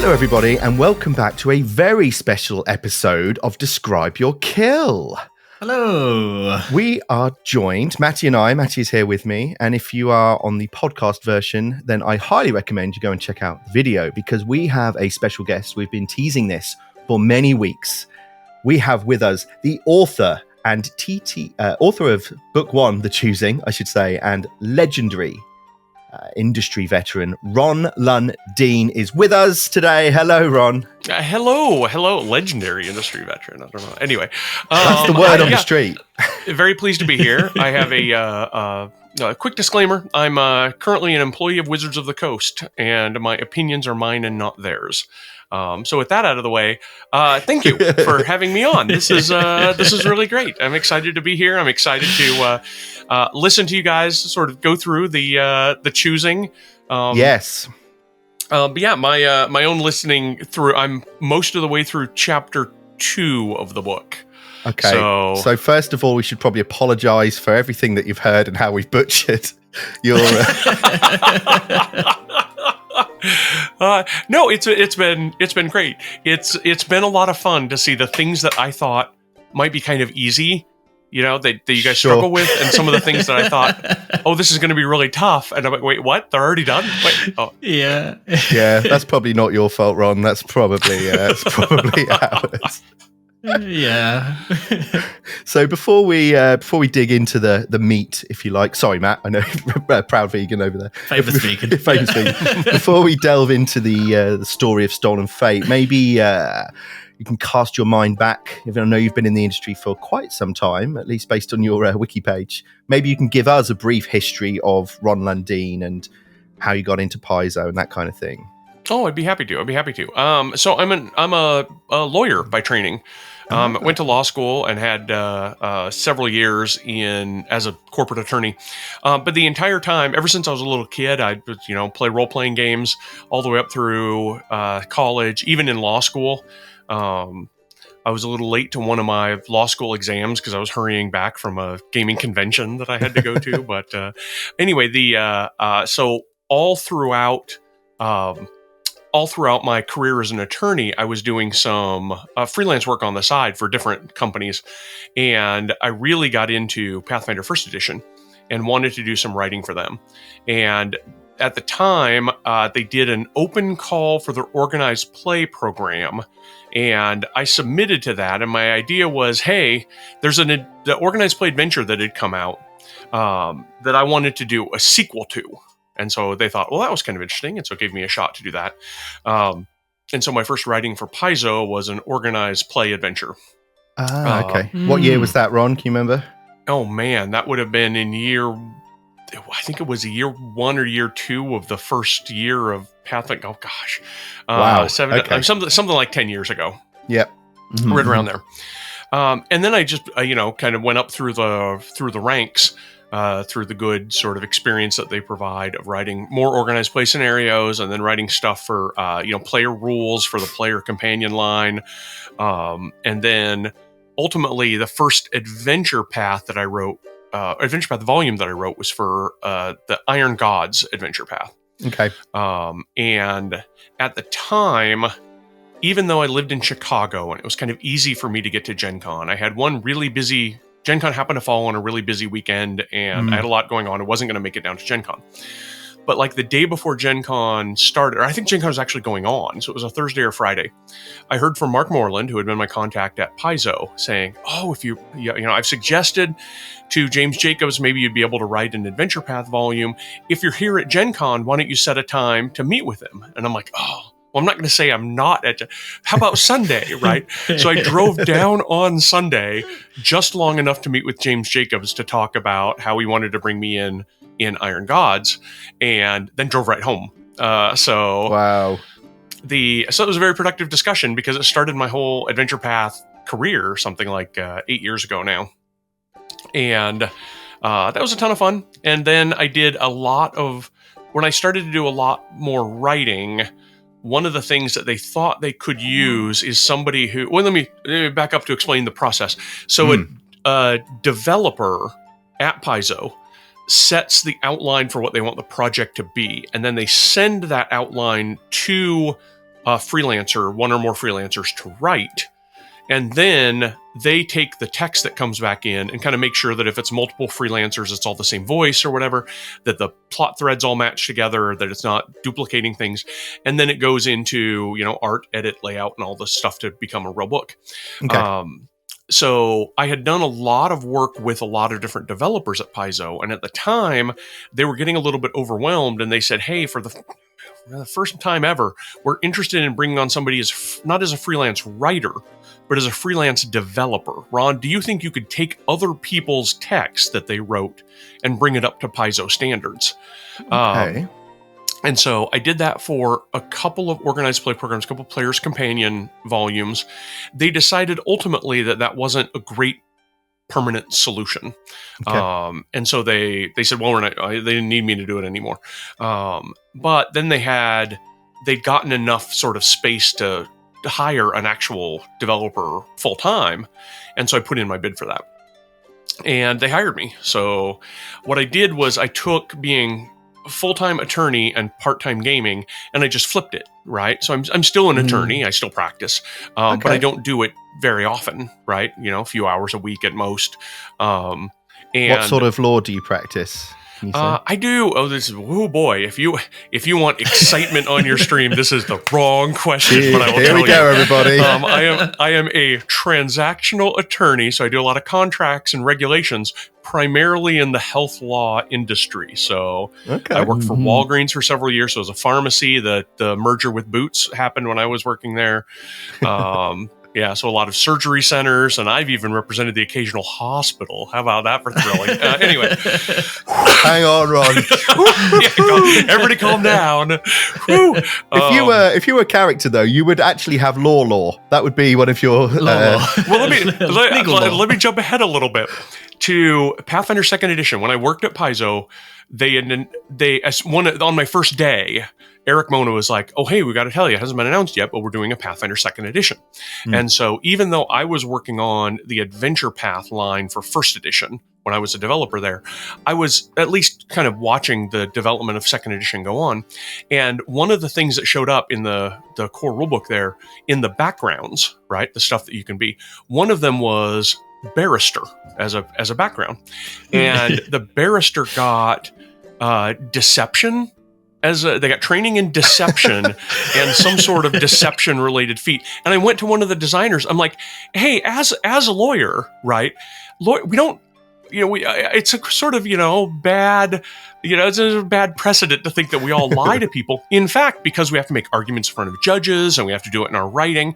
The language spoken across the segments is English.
Hello, everybody, and welcome back to a very special episode of Describe Your Kill. Hello. We are joined, Matti and I, Matti is here with me, and if you are on the podcast version, then I highly recommend you go and check out the video because we have a special guest. We've been teasing this for many weeks. We have with us the author and author of Book One, The Choosing, I should say, and legendary industry veteran Ron Lundeen is with us today. Hello, Ron. Hello, legendary industry veteran. I don't know. Anyway, that's the word on the street. Very pleased to be here. I have a quick disclaimer. I'm currently an employee of Wizards of the Coast, and my opinions are mine and not theirs. So with that out of the way, thank you for having me on. This is really great. I'm excited to be here. I'm excited to listen to you guys sort of go through the choosing. Yes. But yeah, my own listening through. I'm most of the way through chapter 2 of the book. Okay. So first of all, we should probably apologize for everything that you've heard and how we've butchered your. No, it's been great. It's been a lot of fun to see the things that I thought might be kind of easy, you know, that you guys struggle with, and some of the things that I thought, oh, this is going to be really tough, and I'm like, wait, what? They're already done? Wait, oh. Yeah. That's probably not your fault, Ron. That's probably ours. Yeah. So before we dig into the meat, if you like, sorry, Matt, I know, proud vegan over there. Famous vegan. Famous vegan. Before we delve into the story of Stolen Fate, maybe you can cast your mind back. Even though I know you've been in the industry for quite some time, at least based on your wiki page. Maybe you can give us a brief history of Ron Lundeen and how you got into Paizo and that kind of thing. Oh, I'd be happy to. So I'm a lawyer by training. Went to law school and had several years as a corporate attorney. But the entire time, ever since I was a little kid, I'd play role-playing games all the way up through college, even in law school. I was a little late to one of my law school exams because I was hurrying back from a gaming convention that I had to go to. But anyway, so all throughout my career as an attorney, I was doing some freelance work on the side for different companies. And I really got into Pathfinder First Edition and wanted to do some writing for them. And at the time, they did an open call for their organized play program. And I submitted to that. And my idea was, hey, there's the organized play adventure that had come out that I wanted to do a sequel to. And so they thought, well, that was kind of interesting. And so it gave me a shot to do that. And so my first writing for Paizo was an organized play adventure. Okay. What year was that, Ron? Can you remember? Oh, man, that would have been in I think it was year 1 or year 2 of the first year of Pathfinder. Oh, gosh. Wow. Okay. Something like 10 years ago. Yep. Mm-hmm. Right around there. And then I just, kind of went up through the ranks. Through the good sort of experience that they provide of writing more organized play scenarios and then writing stuff for, player rules for the player companion line. And then ultimately the first adventure path that I wrote, adventure path volume that I wrote was for the Iron Gods adventure path. Okay. And at the time, even though I lived in Chicago and it was kind of easy for me to get to Gen Con, I had one really busy Gen Con happened to fall on a really busy weekend, and I had a lot going on. I wasn't going to make it down to Gen Con. But like the day before Gen Con started, or I think Gen Con was actually going on, so it was a Thursday or Friday, I heard from Mark Moreland, who had been my contact at Paizo, saying, oh, if I've suggested to James Jacobs, maybe you'd be able to write an Adventure Path volume. If you're here at Gen Con, why don't you set a time to meet with him? And I'm like, oh, well, I'm not going to say I'm not at. How about Sunday, right? So I drove down on Sunday just long enough to meet with James Jacobs to talk about how he wanted to bring me in Iron Gods, and then drove right home. Wow. So it was a very productive discussion because it started my whole Adventure Path career something like 8 years ago now, and that was a ton of fun. And then I did when I started to do a lot more writing. One of the things that they thought they could use is somebody who, let me back up to explain the process. So a developer at Paizo sets the outline for what they want the project to be, and then they send that outline to a freelancer, one or more freelancers to write. And then they take the text that comes back in and kind of make sure that if it's multiple freelancers, it's all the same voice or whatever, that the plot threads all match together, that it's not duplicating things. And then it goes into, art, edit, layout, and all this stuff to become a real book. Okay. So I had done a lot of work with a lot of different developers at Paizo. And at the time, they were getting a little bit overwhelmed. And they said, hey, for the first time ever, we're interested in bringing on somebody not as a freelance writer, but as a freelance developer. Ron, do you think you could take other people's text that they wrote and bring it up to Paizo standards? Okay. And so I did that for a couple of organized play programs, a couple of Player's Companion volumes. They decided ultimately that wasn't a great permanent solution. Okay. And so they said, well, they didn't need me to do it anymore. But then they'd gotten enough sort of space to hire an actual developer full time. And so I put in my bid for that. And they hired me. So what I did was I took being full-time attorney and part-time gaming, and I just flipped it, right? So I'm still an attorney. I still practice, but I don't do it very often, right? A few hours a week at most. And what sort of law do you practice? I do. Oh boy! If you want excitement on your stream, this is the wrong question. But I will Here we go, everybody. I am a transactional attorney, so I do a lot of contracts and regulations, primarily in the health law industry. So I worked for Walgreens for several years. So it was a pharmacy. The merger with Boots happened when I was working there. Yeah, so a lot of surgery centers, and I've even represented the occasional hospital. How about that for thrilling? Anyway. Hang on, Ron. Everybody calm down. If you were a character, though, you would actually have law. That would be one of your... Well, let me jump ahead a little bit to Pathfinder Second Edition. When I worked at Paizo, on my first day, Eric Mona was like, oh, hey, we got to tell you, it hasn't been announced yet, but we're doing a Pathfinder Second Edition. And so even though I was working on the Adventure Path line for First Edition, when I was a developer there, I was at least kind of watching the development of Second Edition go on. And one of the things that showed up in the core rulebook there, in the backgrounds, right, the stuff that you can be, one of them was barrister as a background. And the barrister got deception. They got training in deception and some sort of deception related feat. And I went to one of the designers. I'm like, hey, as a lawyer, right? We don't, it's a sort of, bad, it's a bad precedent to think that we all lie to people. In fact, because we have to make arguments in front of judges and we have to do it in our writing,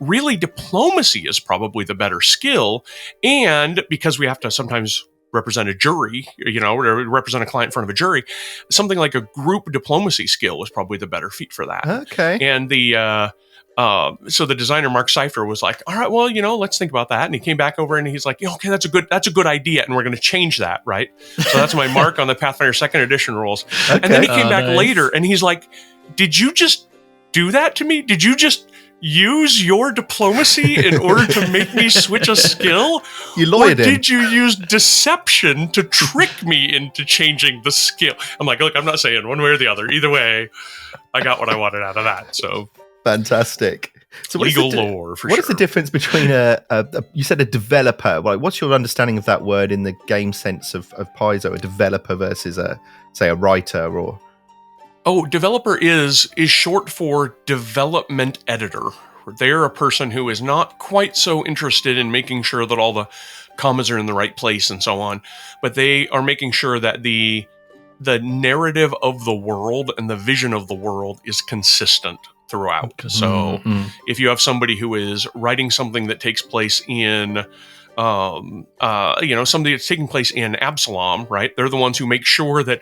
really diplomacy is probably the better skill. And because we have to sometimes represent a jury, or represent a client in front of a jury, something like a group diplomacy skill is probably the better feat for that. Okay. And so the designer, Mark Seifer, was like, all right, well, let's think about that. And he came back over and he's like, okay, that's a good idea. And we're going to change that. Right. So that's my mark on the Pathfinder Second Edition rules. Okay. And then he came back later and he's like, did you just do that to me? Did you just use your diplomacy in order to make me switch a skill? You lawyered him. Or did you use deception to trick me into changing the skill? I'm like, look, I'm not saying one way or the other. Either way, I got what I wanted out of that. So fantastic. So legal lore, for sure. What is the difference between you said a developer? What's your understanding of that word in the game sense of Paizo? A developer versus a writer or... Oh, developer is short for development editor. They're a person who is not quite so interested in making sure that all the commas are in the right place and so on, but they are making sure that the narrative of the world and the vision of the world is consistent throughout. So if you have somebody who is writing something that takes place in somebody that's taking place in Absalom, right? They're the ones who make sure that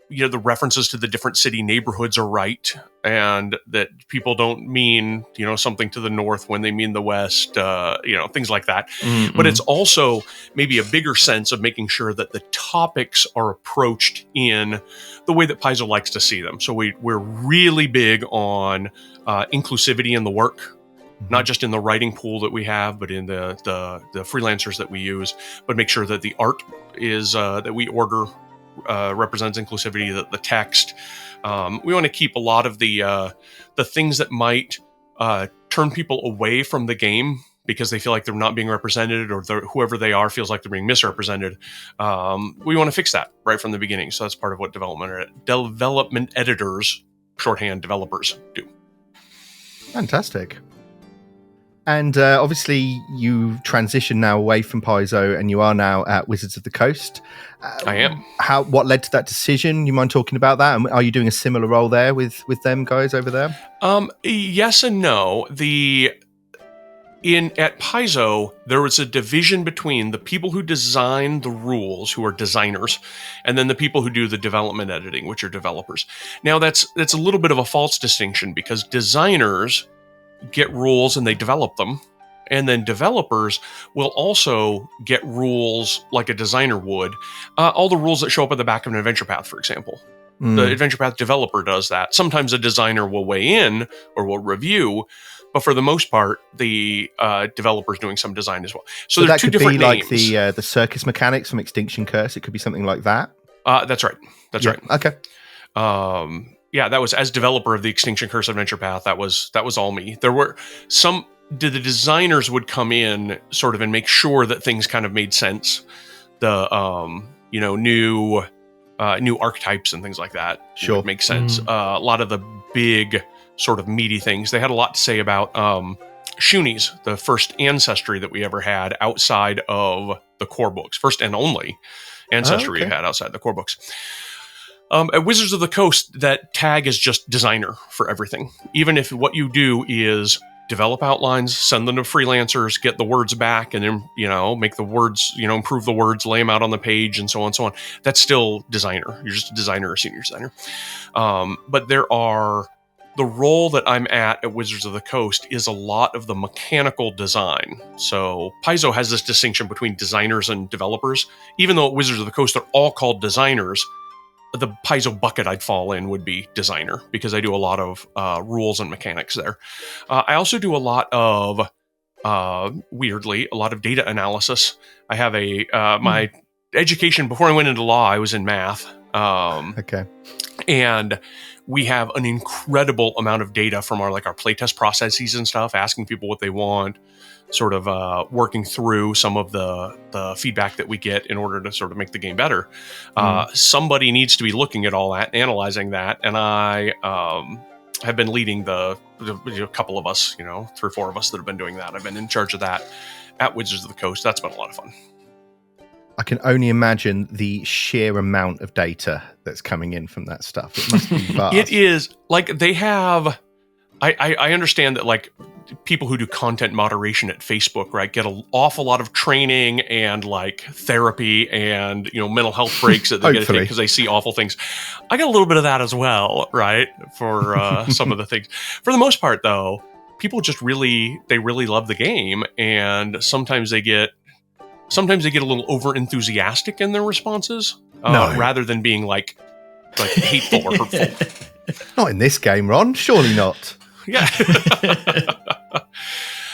the references to the different city neighborhoods are right, and that people don't mean, something to the north when they mean the west, things like that. But it's also maybe a bigger sense of making sure that the topics are approached in the way that Paizo likes to see them. So we're really big on inclusivity in the work, not just in the writing pool that we have, but in the freelancers that we use, but make sure that the art is that we order represents inclusivity, that the text, We want to keep a lot of the things that might turn people away from the game because they feel like they're not being represented, or whoever they are feels like they're being misrepresented. We want to fix that right from the beginning. So that's part of what development editors, shorthand developers, do. Fantastic. And obviously, you transitioned now away from Paizo, and you are now at Wizards of the Coast. I am. What led to that decision? You mind talking about that? And are you doing a similar role there with them guys over there? Yes and no. At Paizo, there was a division between the people who design the rules, who are designers, and then the people who do the development editing, which are developers. Now, that's a little bit of a false distinction, because designers get rules and they develop them, and then developers will also get rules like a designer would. All the rules that show up at the back of an adventure path, for example. The adventure path developer does that. Sometimes a designer will weigh in or will review, but for the most part, the developer's doing some design as well. So there are two different names. That could be like the circus mechanics from Extinction Curse. It could be something like that. That's right. That's right. Okay. Yeah, that was as developer of the Extinction Curse adventure path. That was all me. There were the designers would come in sort of and make sure that things kind of made sense. The new archetypes and things like that. Sure, would make sense. A lot of the big sort of meaty things. They had a lot to say about Shunies, the first ancestry that we ever had outside of the core books. First and only ancestry we had outside the core books. At Wizards of the Coast, that tag is just designer for everything. Even if what you do is develop outlines, send them to freelancers, get the words back, and then, make the words, improve the words, lay them out on the page, and so on and so on. That's still designer. You're just a designer or senior designer. But the role that I'm at Wizards of the Coast is a lot of the mechanical design. So Paizo has this distinction between designers and developers. Even though at Wizards of the Coast, they're all called designers, the Paizo bucket I'd fall in would be designer, because I do a lot of rules and mechanics there. I also do a lot of, weirdly, a lot of data analysis. I have my education, before I went into law, I was in math. Okay. And we have an incredible amount of data from our playtest processes and stuff, asking people what they want, sort of working through some of the feedback that we get in order to sort of make the game better. Somebody needs to be looking at all that, analyzing that, and I have been leading a couple of us, 3 or 4 of us that have been doing that. I've been in charge of that at Wizards of the Coast. That's been a lot of fun. I can only imagine the sheer amount of data that's coming in from that stuff. It must be vast. It is they have. I understand that people who do content moderation at Facebook, right, get an awful lot of training and therapy and mental health breaks that they get to take because they see awful things. I got a little bit of that as well, right, for some of the things. For the most part, though, people just really love the game, and sometimes they get a little over enthusiastic in their responses, rather than being hateful or hurtful. Not in this game, Ron. Surely not. Yeah.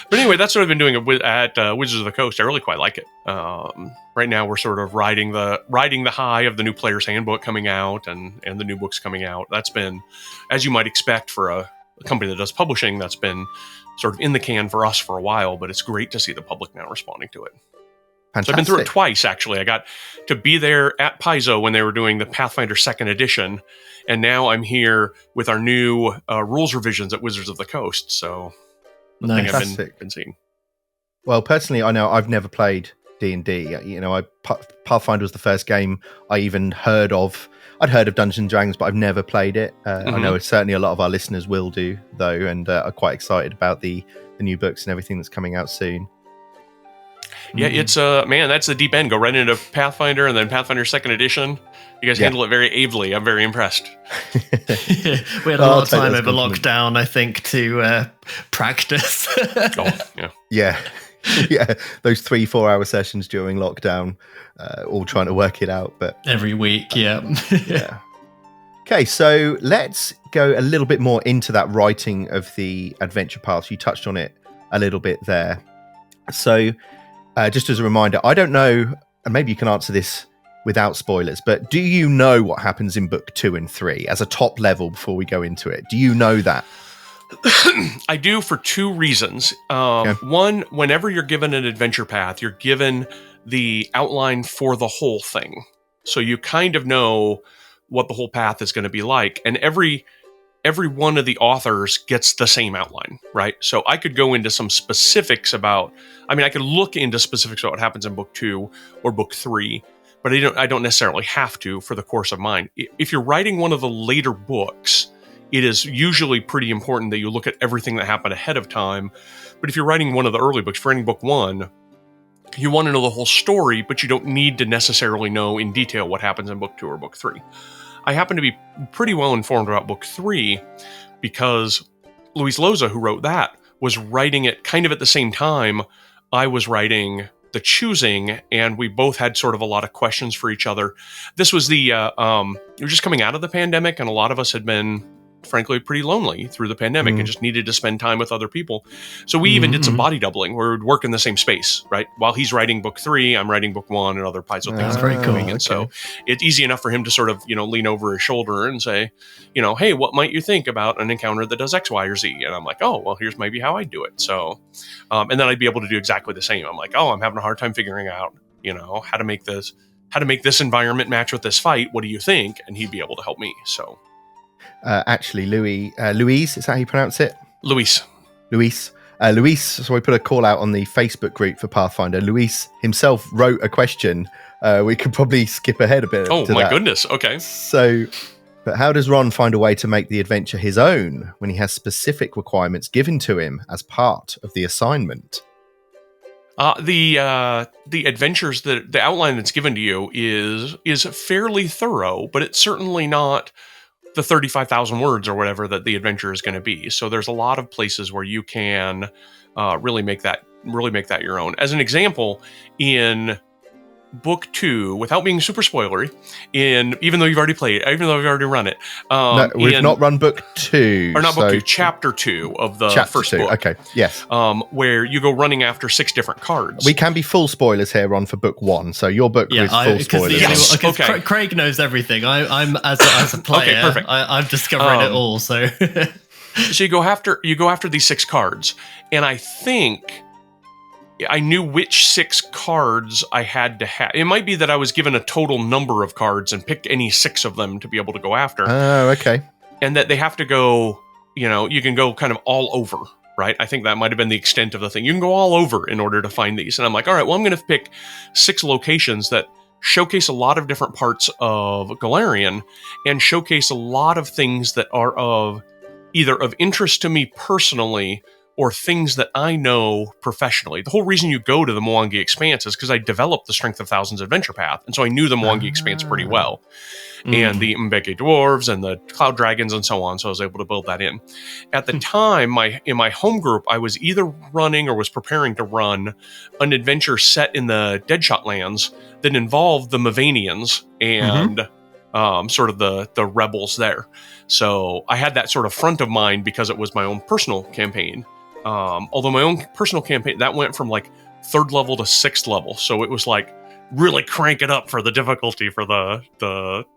But anyway, that's what I've been doing at Wizards of the Coast. I really quite like it. Right now, we're sort of riding the high of the new Player's Handbook coming out and the new books coming out. That's been, as you might expect for a company that does publishing, that's been sort of in the can for us for a while, but it's great to see the public now responding to it. Fantastic. So I've been through it twice, actually. I got to be there at Paizo when they were doing the Pathfinder Second Edition, and now I'm here with our new rules revisions at Wizards of the Coast. So nice. I've been seeing. Well, personally, I know I've never played D&D. Pathfinder was the first game I even heard of. I'd heard of Dungeons & Dragons, but I've never played it. I know certainly a lot of our listeners will do, though, and are quite excited about the new books and everything that's coming out soon. Yeah, it's that's the deep end. Go right into Pathfinder and then Pathfinder Second Edition. You guys handle it very ably. I'm very impressed. We had a lot of time over lockdown, I think, to practice. Yeah. Those 3-4 hour sessions during lockdown, all trying to work it out. But every week, yeah. Okay, so let's go a little bit more into that writing of the adventure paths. You touched on it a little bit there. So just as a reminder, I don't know, and maybe you can answer this without spoilers, but do you know what happens in book 2 and 3 as a top level before we go into it? Do you know that? I do, for two reasons. Okay. One, whenever you're given an adventure path, you're given the outline for the whole thing. So you kind of know what the whole path is going to be like. And every one of the authors gets the same outline, right? So I could go into some specifics about, I could look into specifics about what happens in book 2 or book 3, but I don't necessarily have to for the course of mine. If you're writing one of the later books, it is usually pretty important that you look at everything that happened ahead of time. But if you're writing one of the early books, for writing book 1, you want to know the whole story, but you don't need to necessarily know in detail what happens in book 2 or book 3. I happen to be pretty well informed about book 3 because Luis Loza, who wrote that, was writing it kind of at the same time I was writing The Choosing, and we both had sort of a lot of questions for each other. This was we were just coming out of the pandemic, and a lot of us had been, frankly, pretty lonely through the pandemic and just needed to spend time with other people. So we even did some body doubling where we'd work in the same space, right? While he's writing book 3, I'm writing book 1 and other Paizo things. very cool. And so it's easy enough for him to sort of, lean over his shoulder and say, hey, what might you think about an encounter that does X, Y, or Z? And I'm like, oh, well, here's maybe how I do it. So, and then I'd be able to do exactly the same. I'm like, oh, I'm having a hard time figuring out, how to make this environment match with this fight. What do you think? And he'd be able to help me. So. Actually, Louise, is that how you pronounce it? Luis. So we put a call out on the Facebook group for Pathfinder. Luis himself wrote a question. We could probably skip ahead a bit. Oh, to my that. goodness. Okay. So, but how does Ron find a way to make the adventure his own when he has specific requirements given to him as part of the assignment? The adventures, the outline that's given to you is fairly thorough, but it's certainly not the 35,000 words or whatever that the adventure is going to be. So there's a lot of places where you can really make that your own. As an example, in book 2, without being super spoilery, even though you've already played it, even though you've already run it. No, we've not run book 2. Or not book 2, chapter 2 of the first book. Okay, yes. Where you go running after 6 different cards. We can be full spoilers here, Ron, for book 1. So your book is full spoilers. Yes, okay. Craig knows everything. I'm as a player. Okay, perfect. I'm discovering it all. So, so you go after these 6 cards, and I think I knew which 6 cards I had to have. It might be that I was given a total number of cards and picked any 6 of them to be able to go after. Oh, okay. And that they have to go, you can go kind of all over, right? I think that might have been the extent of the thing. You can go all over in order to find these. And I'm like, all right, well, I'm going to pick 6 locations that showcase a lot of different parts of Golarion and showcase a lot of things that are either of interest to me personally or things that I know professionally. The whole reason you go to the Mwangi Expanse is because I developed the Strength of Thousands adventure path, and so I knew the Mwangi Expanse pretty well, and the Mbeke dwarves and the cloud dragons and so on. So I was able to build that in. At the time, in my home group, I was either running or was preparing to run an adventure set in the Deadshot lands that involved the Mavanians and sort of the rebels there. So I had that sort of front of mind because it was my own personal campaign. Although my own personal campaign, that went from like 3rd level to 6th level. So it was like really crank it up for the difficulty for the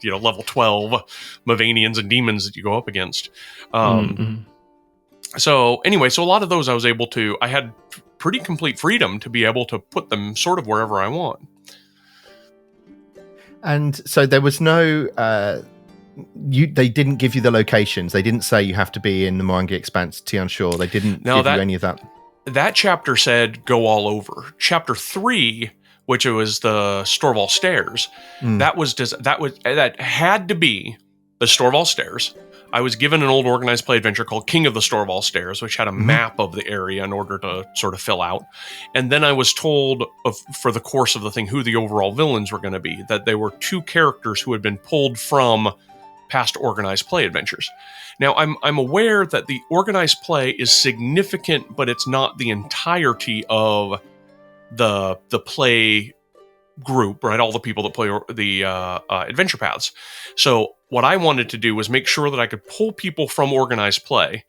level 12 Mavanians and demons that you go up against. So anyway, so a lot of those I had pretty complete freedom to be able to put them sort of wherever I want. And so there was no... they didn't give you the locations. They didn't say you have to be in the Mwangi Expanse, Tian Shore. They didn't give you any of that. That chapter said go all over. Chapter 3, which was the Storval Stairs, that had to be the Storval Stairs. I was given an old organized play adventure called King of the Storval Stairs, which had a map of the area in order to sort of fill out. And then I was told for the course of the thing who the overall villains were going to be, that they were 2 characters who had been pulled from past organized play adventures. Now, I'm aware that the organized play is significant, but it's not the entirety of the play group, right? All the people that play the adventure paths. So what I wanted to do was make sure that I could pull people from organized play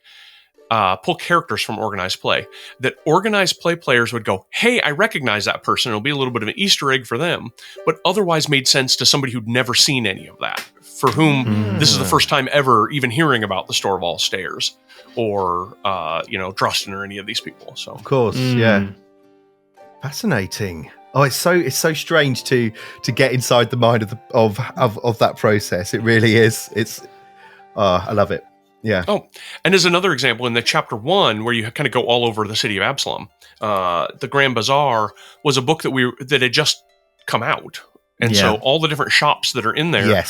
pull characters from organized play, that organized play players would go, hey, I recognize that person. It'll be a little bit of an Easter egg for them, but otherwise made sense to somebody who'd never seen any of that, for whom this is the first time ever even hearing about the Storval Stairs or, Drustin or any of these people. So, of course, yeah. Fascinating. Oh, it's so strange to get inside the mind of that process. It really is. I love it. Yeah. Oh, and as another example, in the chapter 1, where you kind of go all over the city of Absalom, the Grand Bazaar was a book that had just come out, and so all the different shops that are in there,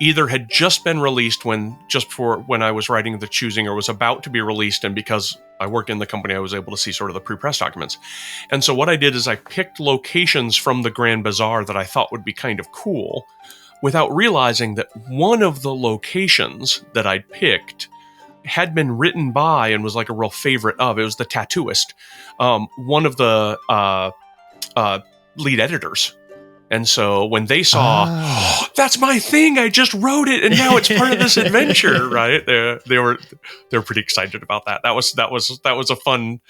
either had just been released just before when I was writing the choosing, or was about to be released, and because I worked in the company, I was able to see sort of the pre-press documents. And so what I did is I picked locations from the Grand Bazaar that I thought would be kind of cool, without realizing that one of the locations that I'd picked had been written by and was like a real favorite of. It was the Tattooist, one of the lead editors. And so when they saw, that's my thing, I just wrote it, and now it's part of this adventure, right? They were pretty excited about that. That was a fun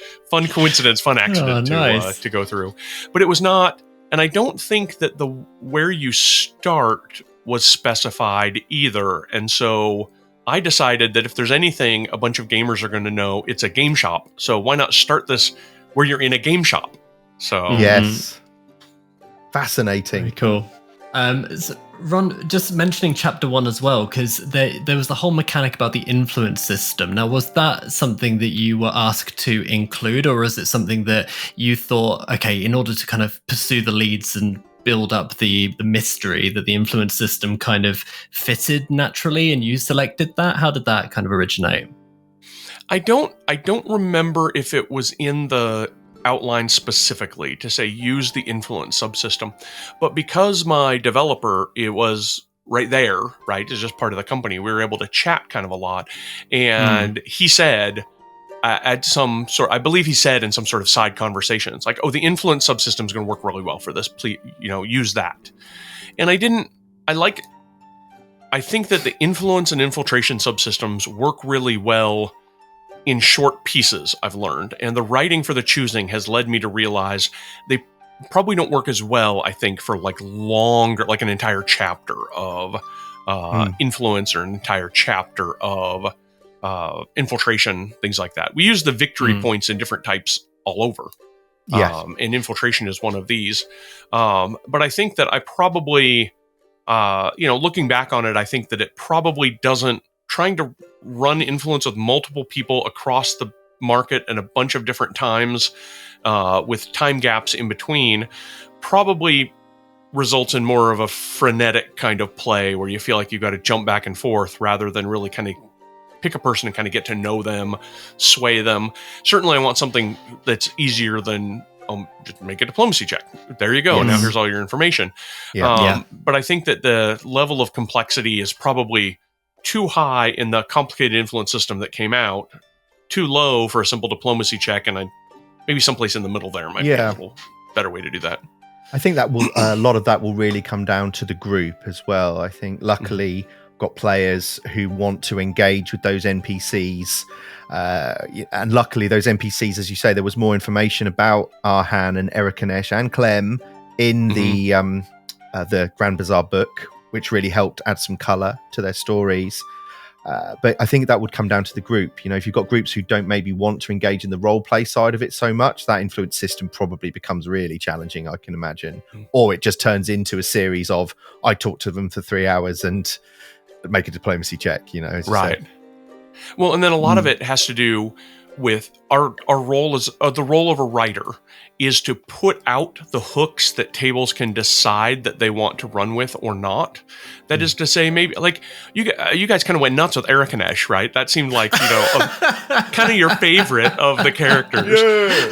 coincidence, fun accident to go through. But it was not. And I don't think that where you start was specified either. And so I decided that if there's anything a bunch of gamers are going to know, it's a game shop. So why not start this where you're in a game shop? So yes, fascinating. Very cool. So Ron, just mentioning chapter 1 as well, because there was the whole mechanic about the influence system. Now, was that something that you were asked to include, or is it something that you thought, okay, in order to kind of pursue the leads and build up the mystery, that the influence system kind of fitted naturally, and you selected that? How did that kind of originate? I don't remember if it was in the outline specifically to say use the influence subsystem, but because my developer, it was right there, right, is just part of the company, we were able to chat kind of a lot, and he said at some sort, I believe he said in some sort of side conversation, it's like, oh, the influence subsystem is going to work really well for this, please, use that. And I think that the influence and infiltration subsystems work really well in short pieces, I've learned. And the writing for the choosing has led me to realize they probably don't work as well, I think, for like longer, like an entire chapter of influence, or an entire chapter of infiltration, things like that. We use the victory points in different types all over. Yes. And infiltration is one of these. But I think that I probably, looking back on it, I think that it probably doesn't, trying to run influence with multiple people across the market at a bunch of different times, with time gaps in between, probably results in more of a frenetic kind of play where you feel like you got to jump back and forth rather than really kind of pick a person and kind of get to know them, sway them. Certainly I want something that's easier than just make a diplomacy check. There you go. Yes. Now here's all your information. But I think that the level of complexity is probably too high in the complicated influence system that came out, too low for a simple diplomacy check, and maybe someplace in the middle there might be a little better way to do that. I think that will a lot of that will really come down to the group as well. I think luckily got players who want to engage with those NPCs, and luckily those NPCs, as you say, there was more information about Arhan and Erikanesh and Clem in the Grand Bazaar book, which really helped add some color to their stories. But I think that would come down to the group. If you've got groups who don't maybe want to engage in the role play side of it so much, that influence system probably becomes really challenging, I can imagine. Or it just turns into a series of, I talk to them for 3 hours and make a diplomacy check, Right. Well, and then a lot of it has to do with our role as the role of a writer is to put out the hooks that tables can decide that they want to run with or not. That is to say, maybe like you guys kind of went nuts with Erikanesh, right? That seemed like kind of your favorite of the characters.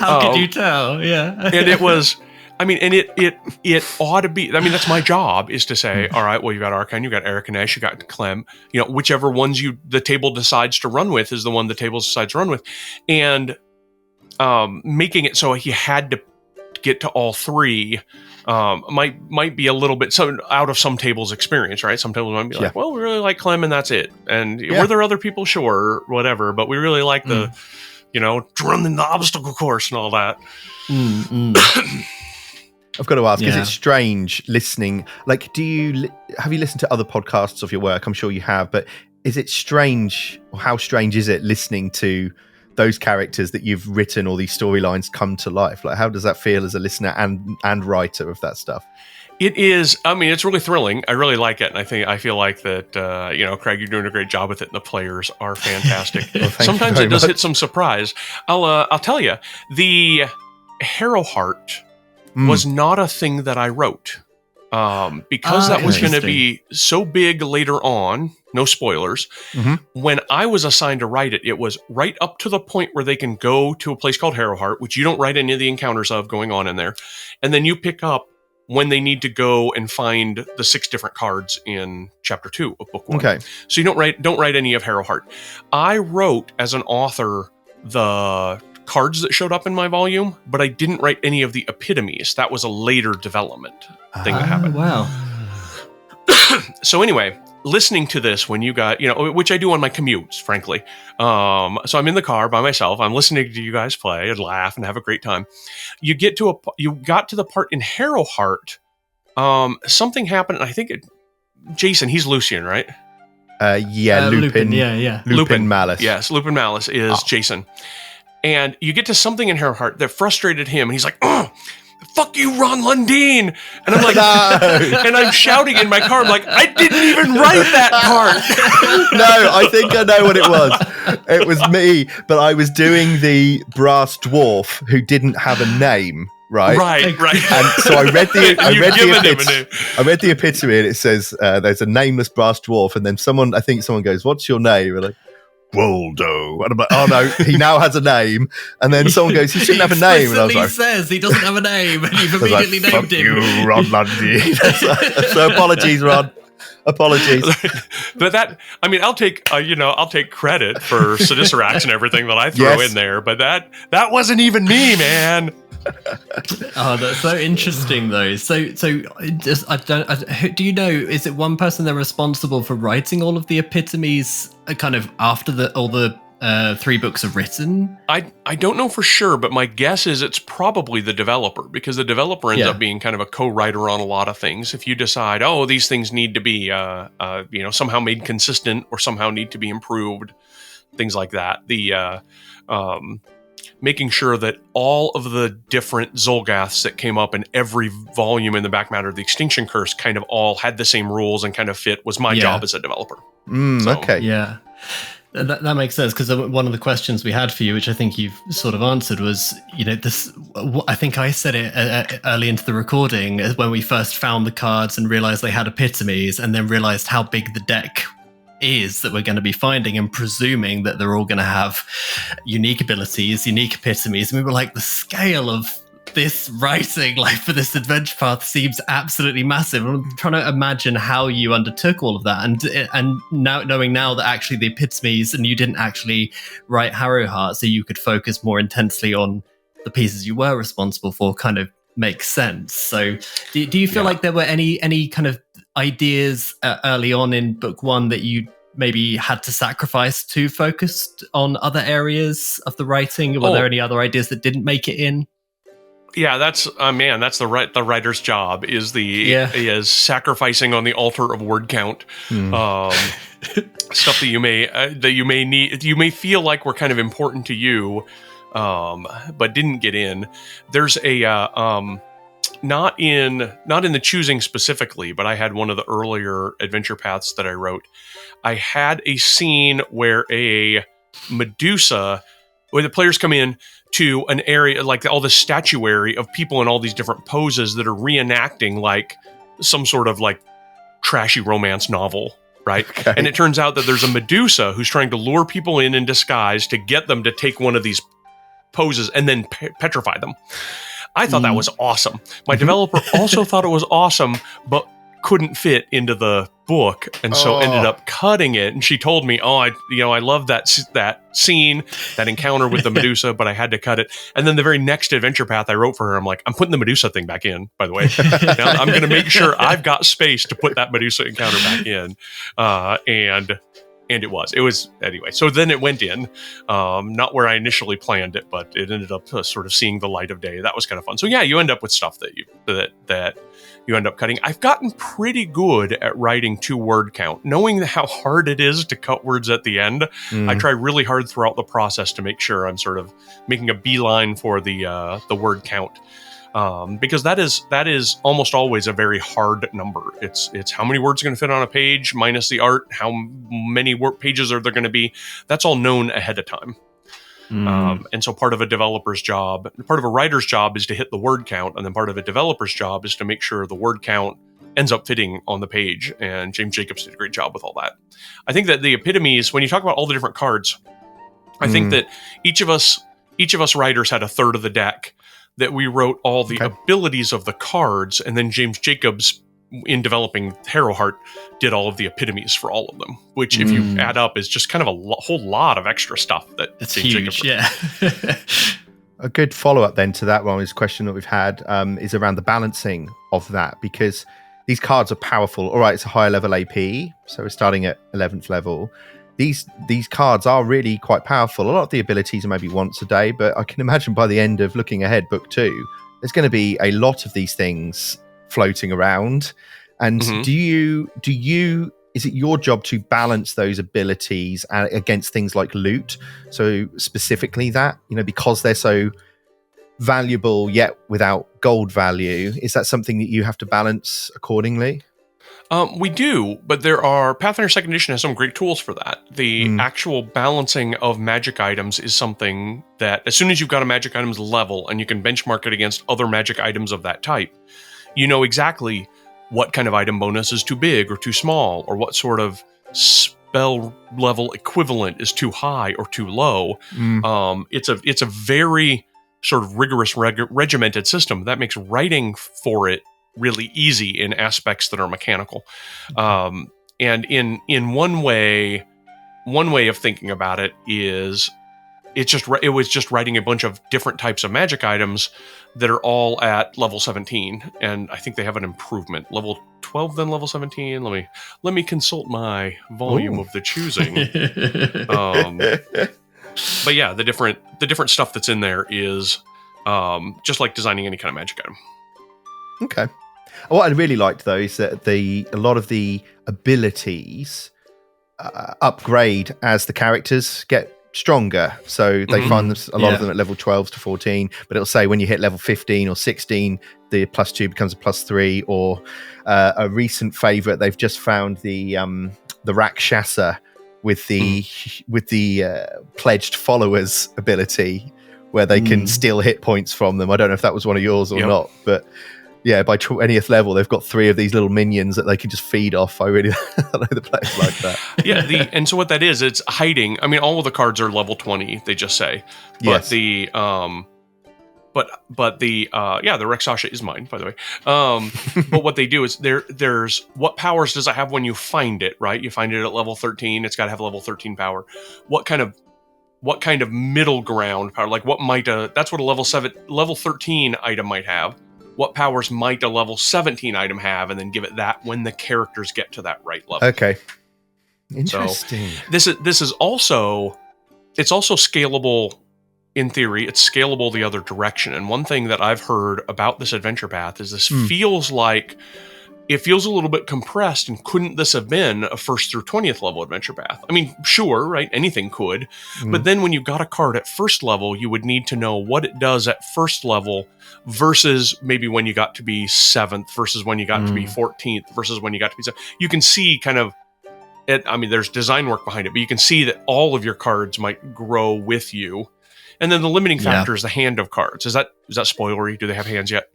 How could you tell? Yeah, and it was. I mean, and it ought to be. I mean, that's my job, is to say, all right, well, you got Arkan, you got Erikanesh, you got Clem. Whichever ones the table decides to run with is the one the table decides to run with, and making it so he had get to all three might be a little bit out of some tables' experience, right? Some tables might be like, well, we really like Clem and that's it. And were there other people? Sure, whatever. But we really like the, running the obstacle course and all that. I've got to ask, is it strange listening? Like, have you listened to other podcasts of your work? I'm sure you have, but is it strange, or how strange is it listening to those characters that you've written, all these storylines come to life? Like, how does that feel as a listener and writer of that stuff? It is. I mean, it's really thrilling. I really like it, and I feel like that. Craig, you're doing a great job with it, and the players are fantastic. Well, sometimes it does hit some surprise. I'll tell you, the Harrowheart was not a thing that I wrote because that was going to be so big later on. No spoilers. When I was assigned to write it, it was right up to the point where they can go to a place called Harrowheart, which you don't write any of the encounters of going on in there, and then you pick up when they need to go and find the 6 different cards in chapter 2 of book 1. Okay. So you don't write any of Harrowheart. I wrote as an author the cards that showed up in my volume, but I didn't write any of the epitomes. That was a later development thing that happened. Wow. So anyway, listening to this when you got, which I do on my commutes, frankly. So I'm in the car by myself. I'm listening to you guys play and laugh and have a great time. You got to the part in Harrowheart. Something happened, and I think Jason, he's Lucian, right? Lupin. Lupin Malice. Yes, Lupin Malice is Jason. And you get to something in Harrowheart that frustrated him, and he's like, "Oh, fuck you, Ron Lundeen!" And I'm like, and I'm shouting in my car. I'm like, I didn't even write that part. No, I think I know what it was. It was me, but I was doing the brass dwarf who didn't have a name. Right. And so I read the epitome, and it says there's a nameless brass dwarf, and then someone goes, "What's your name?" And like, Waldo. And I'm like, oh no, he now has a name. And then someone goes, he shouldn't have a name. And I was like, says he doesn't have a name, and you've immediately named fuck him. You, Ron Lundeen. So apologies, Ron. Apologies. But I'll take credit for Sidisarax and everything that I throw in there. But that wasn't even me, man. Oh, that's so interesting, though. So do you know? Is it one person they're responsible for writing all of the epitomes, kind of after all the 3 books are written? I don't know for sure, but my guess is it's probably the developer, because the developer ends up being kind of a co-writer on a lot of things. If you decide, these things need to be somehow made consistent or somehow need to be improved, things like that. The making sure that all of the different Zolgaths that came up in every volume in the back matter of the Extinction Curse kind of all had the same rules and kind of fit was my job as a developer. Okay. Yeah. That makes sense, because one of the questions we had for you, which I think you've sort of answered, was, this. I think I said it early into the recording, when we first found the cards and realized they had epitomes, and then realized how big the deck is that we're going to be finding, and presuming that they're all going to have unique abilities, unique epitomes. And we were like, the scale of this writing, like for this adventure path, seems absolutely massive. I'm trying to imagine how you undertook all of that, and now knowing now that actually the epitomes, and you didn't actually write Harrowheart, so you could focus more intensely on the pieces you were responsible for, kind of makes sense. So do you feel like there were any kind of ideas early on in book 1 that you maybe had to sacrifice to focus on other areas of the writing? Were there any other ideas that didn't make it in? Yeah, that's the writer's job is sacrificing on the altar of word count. Stuff that you may need, you may feel like were kind of important to you, but didn't get in. There's a not in the choosing specifically, but I had one of the earlier adventure paths that I wrote. I had a scene where a Medusa, where the players come in to an area, like all the statuary of people in all these different poses that are reenacting like some sort of like trashy romance novel, right? Okay. And it turns out that there's a Medusa who's trying to lure people in disguise to get them to take one of these poses and then petrify them. I thought that was awesome. My developer also thought it was awesome, but couldn't fit into the book, and so ended up cutting it. And she told me, I love that scene, that encounter with the Medusa, but I had to cut it. And then the very next adventure path I wrote for her, I'm like, I'm putting the Medusa thing back in, by the way. Now, I'm going to make sure I've got space to put that Medusa encounter back in. And it was anyway. So then it went in, not where I initially planned it, but it ended up sort of seeing the light of day. That was kind of fun. So yeah, you end up with stuff that you end up cutting. I've gotten pretty good at writing to word count, knowing how hard it is to cut words at the end. I try really hard throughout the process to make sure I'm sort of making a beeline for the word count. Because that is almost always a very hard number. It's how many words are going to fit on a page minus the art, how many pages are there going to be. That's all known ahead of time. And so part of a developer's job, part of a writer's job is to hit the word count, and then part of a developer's job is to make sure the word count ends up fitting on the page. And James Jacobs did a great job with all that. I think that the epitomes, when you talk about all the different cards, I think that each of us writers had a third of the deck that we wrote all the abilities of the cards, and then James Jacobs, in developing Harrowheart, did all of the epitomes for all of them, which if you add up is just kind of a whole lot of extra stuff that it's James huge, Jacobs yeah. A good follow-up then to that one is a question that we've had is around the balancing of that, because these cards are powerful. All right, it's a higher level AP, so we're starting at 11th level. These cards are really quite powerful. A lot of the abilities are maybe once a day, but I can imagine by the end of looking ahead, book 2, there's going to be a lot of these things floating around. And is it your job to balance those abilities against things like loot? So specifically that, because they're so valuable yet without gold value, is that something that you have to balance accordingly? We do, but Pathfinder Second Edition has some great tools for that. The actual balancing of magic items is something that, as soon as you've got a magic item's level and you can benchmark it against other magic items of that type, you know exactly what kind of item bonus is too big or too small, or what sort of spell level equivalent is too high or too low. It's a very sort of rigorous, regimented system that makes writing for it really easy in aspects that are mechanical. And in one way of thinking about it is it was just writing a bunch of different types of magic items that are all at level 17, and I think they have an improvement. Level 12 then level 17. Let me consult my volume of the choosing. But yeah, the different stuff that's in there is just like designing any kind of magic item. Okay. What I really liked though is that a lot of the abilities upgrade as the characters get stronger. So they find a lot of them at level 12 to 14, but it'll say when you hit level 15 or 16, the +2 becomes a +3, or a recent favorite, they've just found the Rakshasa with the pledged followers ability, where they can steal hit points from them. I don't know if that was one of yours or not, but yeah, by 20th level, they've got 3 of these little minions that they can just feed off. I really I know the players like that. Yeah, and so what that is, it's hiding. I mean, all of the cards are level 20, they just say. But the the Rakshasa is mine, by the way. But what they do is there's what powers does it have when you find it, right? You find it at level 13, it's got to have level 13 power. What kind of middle ground power? Like what might that's what a level 13 item might have. What powers might a level 17 item have, and then give it that when the characters get to that right level. Okay. Interesting. So this is also scalable in theory. It's scalable the other direction. And one thing that I've heard about this adventure path is this feels a little bit compressed, and couldn't this have been a 1st through 20th level adventure path? I mean, sure, right? Anything could. But then when you got a card at 1st level, you would need to know what it does at 1st level versus maybe when you got to be 7th versus when you got to be 14th versus when you got to be 7th. You can see kind of it. I mean, there's design work behind it, but you can see that all of your cards might grow with you. And then the limiting factor is the hand of cards. Is that spoilery? Do they have hands yet?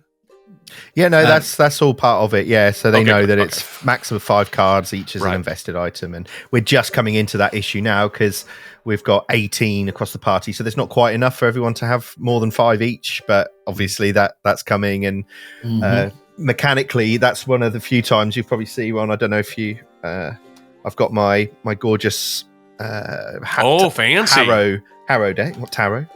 Yeah, no, that's all part of it. Yeah, so they know that it's maximum 5 cards, each is an invested item, and we're just coming into that issue now because we've got 18 across the party, so there's not quite enough for everyone to have more than 5 each. But obviously that's coming, and mechanically, that's one of the few times you probably see, Ron. I don't know if you... I've got my gorgeous... fancy. Harrow deck, not tarot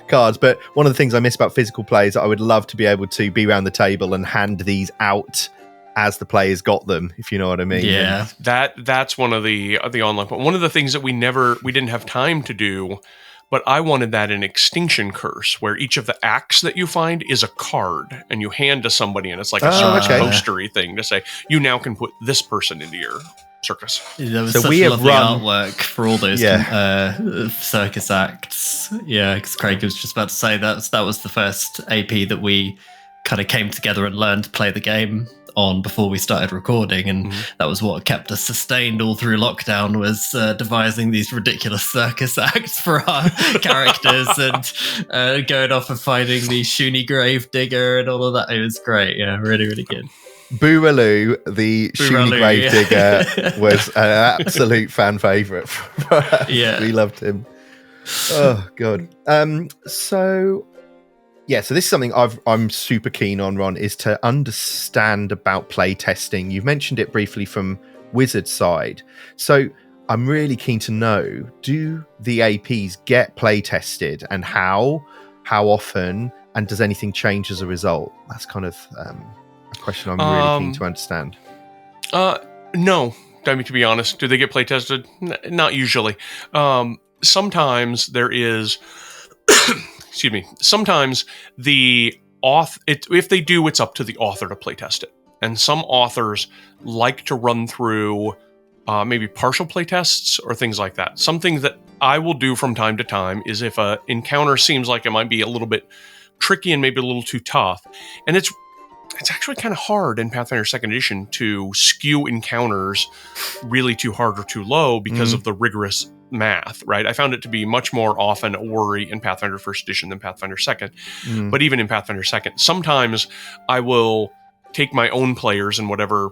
cards. But one of the things I miss about physical play is that I would love to be able to be around the table and hand these out as the players got them, if you know what I mean. Yeah, that's one of the online. One of the things that we didn't have time to do, but I wanted that in Extinction Curse, where each of the acts that you find is a card, and you hand to somebody, and it's like a postery thing to say, you now can put this person into your circus. There was such lovely artwork for all those circus acts. Yeah, because Craig was just about to say that was the first AP that we kind of came together and learned to play the game on before we started recording, and that was what kept us sustained all through lockdown, was devising these ridiculous circus acts for our characters and going off and finding the Shuni grave digger and all of that. It was great. Yeah, really, really good. Booraloo, the Shuni Gravedigger, was an absolute fan favourite. Yeah, we loved him. Oh god. So this is something I'm super keen on, Ron, is to understand about play testing. You've mentioned it briefly from Wizard's side, so I'm really keen to know: do the APs get play tested, and how often, and does anything change as a result? That's kind of a question I'm really keen to understand. No, I mean, to be honest, do they get play tested? Not usually. Sometimes there is. Excuse me. Sometimes if they do, it's up to the author to play test it. And some authors like to run through maybe partial play tests or things like that. Something that I will do from time to time is if an encounter seems like it might be a little bit tricky and maybe a little too tough, and it's actually kind of hard in Pathfinder Second Edition to skew encounters really too hard or too low because of the rigorous math, right? I found it to be much more often a worry in Pathfinder First Edition than Pathfinder Second. But even in Pathfinder Second, sometimes I will take my own players in whatever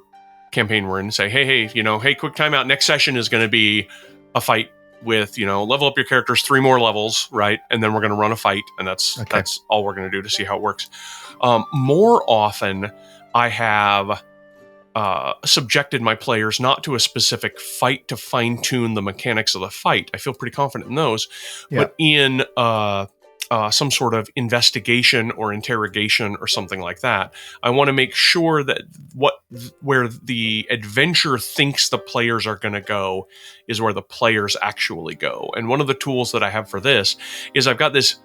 campaign we're in and say, hey, quick timeout. Next session is going to be a fight with, level up your characters 3 more levels, right? And then we're going to run a fight, and that's all we're going to do to see how it works. More often, I have subjected my players not to a specific fight to fine-tune the mechanics of the fight. I feel pretty confident in those, but in some sort of investigation or interrogation or something like that, I want to make sure that where the adventure thinks the players are going to go is where the players actually go. And one of the tools that I have for this is I've got this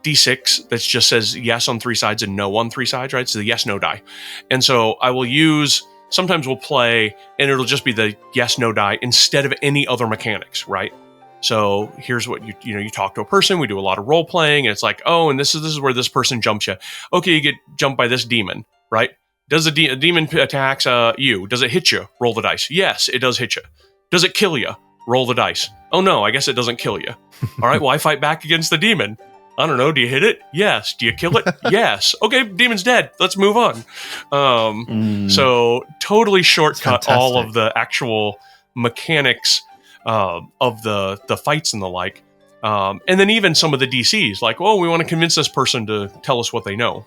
D6 that just says yes on 3 sides and no on 3 sides, right? So the yes, no die. And so I will sometimes we'll play and it'll just be the yes, no die instead of any other mechanics, right? So here's what you talk to a person, we do a lot of role playing, and it's like, oh, and this is where this person jumps you. Okay, you get jumped by this demon, right? Does a demon attacks you? Does it hit you? Roll the dice. Yes, it does hit you. Does it kill you? Roll the dice. Oh no, I guess it doesn't kill you. All right, well, I fight back against the demon. I don't know, do you hit it? Yes. Do you kill it? Yes. Okay, demon's dead. Let's move on. So totally shortcut all of the actual mechanics of the fights and the like. And then even some of the DCs, like, oh, we want to convince this person to tell us what they know.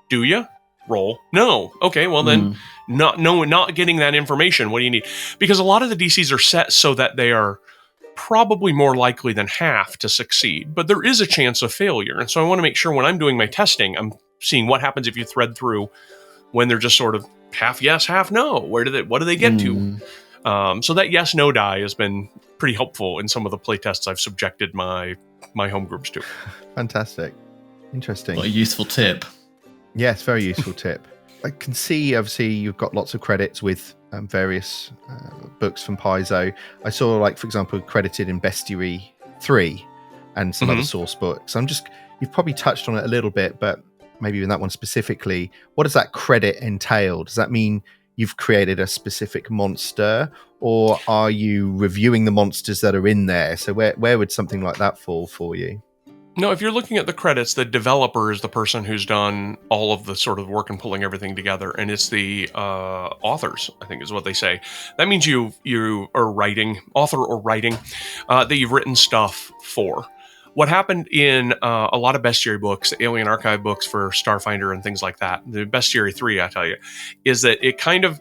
Do you? Roll. No. Okay, well then, not getting that information, what do you need? Because a lot of the DCs are set so that they are probably more likely than half to succeed, but there is a chance of failure. And so I want to make sure when I'm doing my testing, I'm seeing what happens if you thread through when they're just sort of half yes, half no. What do they get to? So that yes, no die has been pretty helpful in some of the playtests I've subjected my home groups to. Fantastic. Interesting. What a useful tip. Yes, very useful tip. I can see, obviously, you've got lots of credits with various books from Paizo. I saw, like, for example, credited in Bestiary 3 and some other source books. You've probably touched on it a little bit, but maybe in that one specifically, what does that credit entail? Does that mean you've created a specific monster, or are you reviewing the monsters that are in there? So where would something like that fall for you? No, if you're looking at the credits, the developer is the person who's done all of the sort of work and pulling everything together, and it's the authors, I think is what they say. That means you are writing, author or writing, that you've written stuff for. what happened in a lot of bestiary books, Alien Archive books for Starfinder and things like that, the Bestiary 3, I tell you, is that it kind of,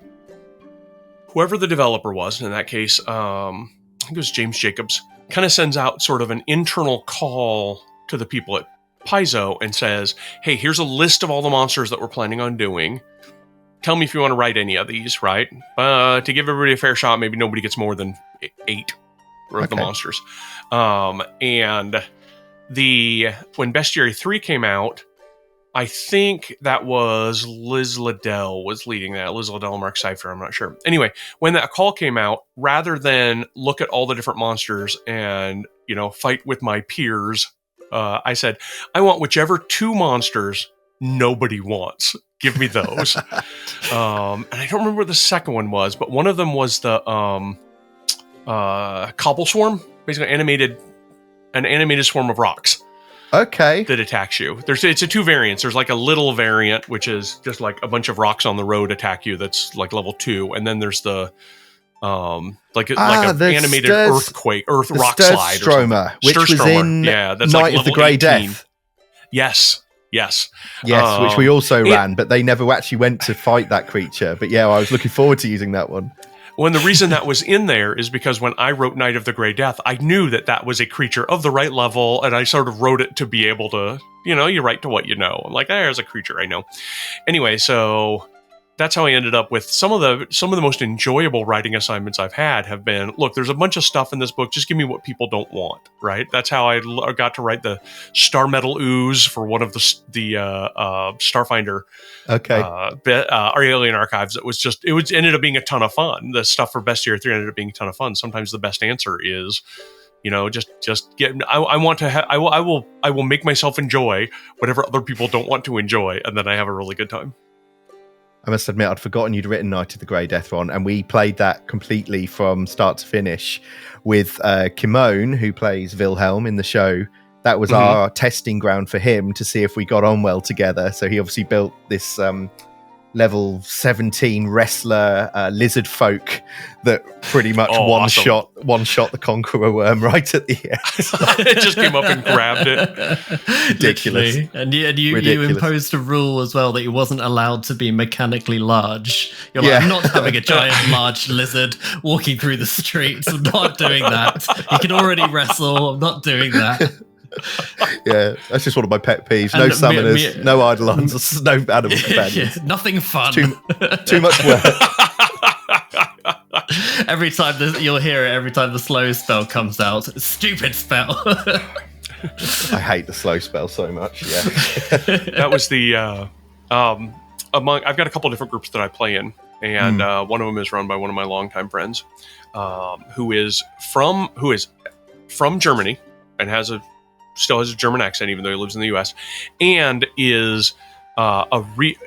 whoever the developer was, in that case, I think it was James Jacobs, kind of sends out sort of an internal call to the people at Paizo and says, hey, here's a list of all the monsters that we're planning on doing. Tell me if you want to write any of these, right? To give everybody a fair shot, maybe nobody gets more than 8 of the monsters. And when Bestiary 3 came out, I think that was Liz Liddell was leading that. Liz Liddell, Mark Cypher, I'm not sure. Anyway, when that call came out, rather than look at all the different monsters and, fight with my peers, I said, I want whichever 2 monsters nobody wants. Give me those. And I don't remember what the second one was, but one of them was the Cobble Swarm, basically an animated swarm of rocks. Okay. That attacks you. It's a 2 variants. There's like a little variant, which is just like a bunch of rocks on the road attack you. That's like level 2, and then there's the like an animated earth rock slide, Stroma, which was in that's Night like of the Grey 18. Death. Yes, which we also ran, but they never actually went to fight that creature. But yeah, I was looking forward to using that one. Well, the reason that was in there is because when I wrote Night of the Grey Death, I knew that was a creature of the right level, and I sort of wrote it to be able to, you write to what you know. I'm like, there's a creature I know. Anyway, so that's how I ended up with some of the most enjoyable writing assignments I've had have been, look, there's a bunch of stuff in this book, just give me what people don't want, right? That's how I got to write the Star Metal Ooze for one of the Starfinder our Alien Archives. It ended up being a ton of fun. The stuff for Bestiary 3 ended up being a ton of fun. Sometimes the best answer is, just get. I will make myself enjoy whatever other people don't want to enjoy, and then I have a really good time. I must admit, I'd forgotten you'd written Night of the Grey Death, Ron, and we played that completely from start to finish with Kimone, who plays Wilhelm in the show. That was our testing ground for him to see if we got on well together. So he obviously built this level 17 wrestler lizard folk that pretty much one shot the Conqueror worm right at the end. It just came up and grabbed it. Ridiculous. And you imposed a rule as well that he wasn't allowed to be mechanically large. You're like, I'm not having a giant large lizard walking through the streets. I'm not doing that. He can already wrestle. I'm not doing that. Yeah, that's just one of my pet peeves. No summoners, no Eidolons, no animal companions. Nothing fun. Too much work. Every time you'll hear it every time the slow spell comes out. Stupid spell. I hate the slow spell so much. Yeah. That was the I've got a couple different groups that I play in, and one of them is run by one of my longtime friends, who is from Germany and still has a German accent, even though he lives in the U.S., and is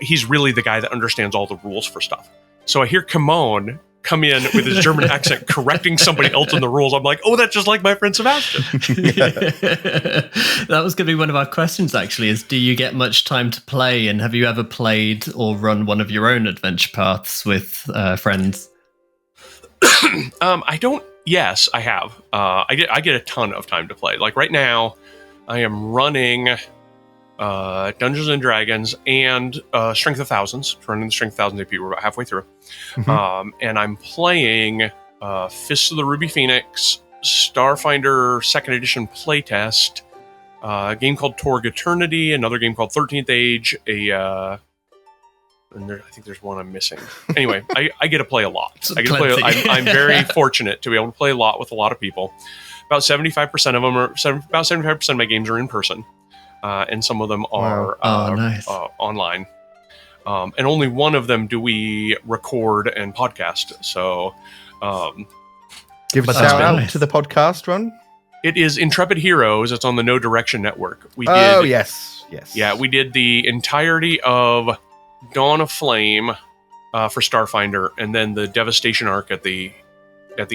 he's really the guy that understands all the rules for stuff. So I hear Kimone come in with his German accent correcting somebody else in the rules. I'm like, oh, that's just like my friend Sebastian. That was going to be one of our questions, actually, is do you get much time to play, and have you ever played or run one of your own adventure paths with friends? I don't. Yes, I have. I get a ton of time to play. Like right now, I am running Dungeons and Dragons and Strength of Thousands. Running the Strength of Thousands AP. We're about halfway through. And I'm playing Fists of the Ruby Phoenix, Starfinder Second Edition playtest, a game called Torg Eternity, another game called 13th Age, I think there's one I'm missing. Anyway, I get to play a lot. I'm very fortunate to be able to play a lot with a lot of people. About 75% of them about 75% of my games are in person, and some of them are nice. online. And only one of them do we record and podcast. So, give a shout out to the podcast, Ron. It is Intrepid Heroes. It's on the No Direction Network. Yes. Yeah, we did the entirety of Dawn of Flame for Starfinder, and then the Devastation arc at the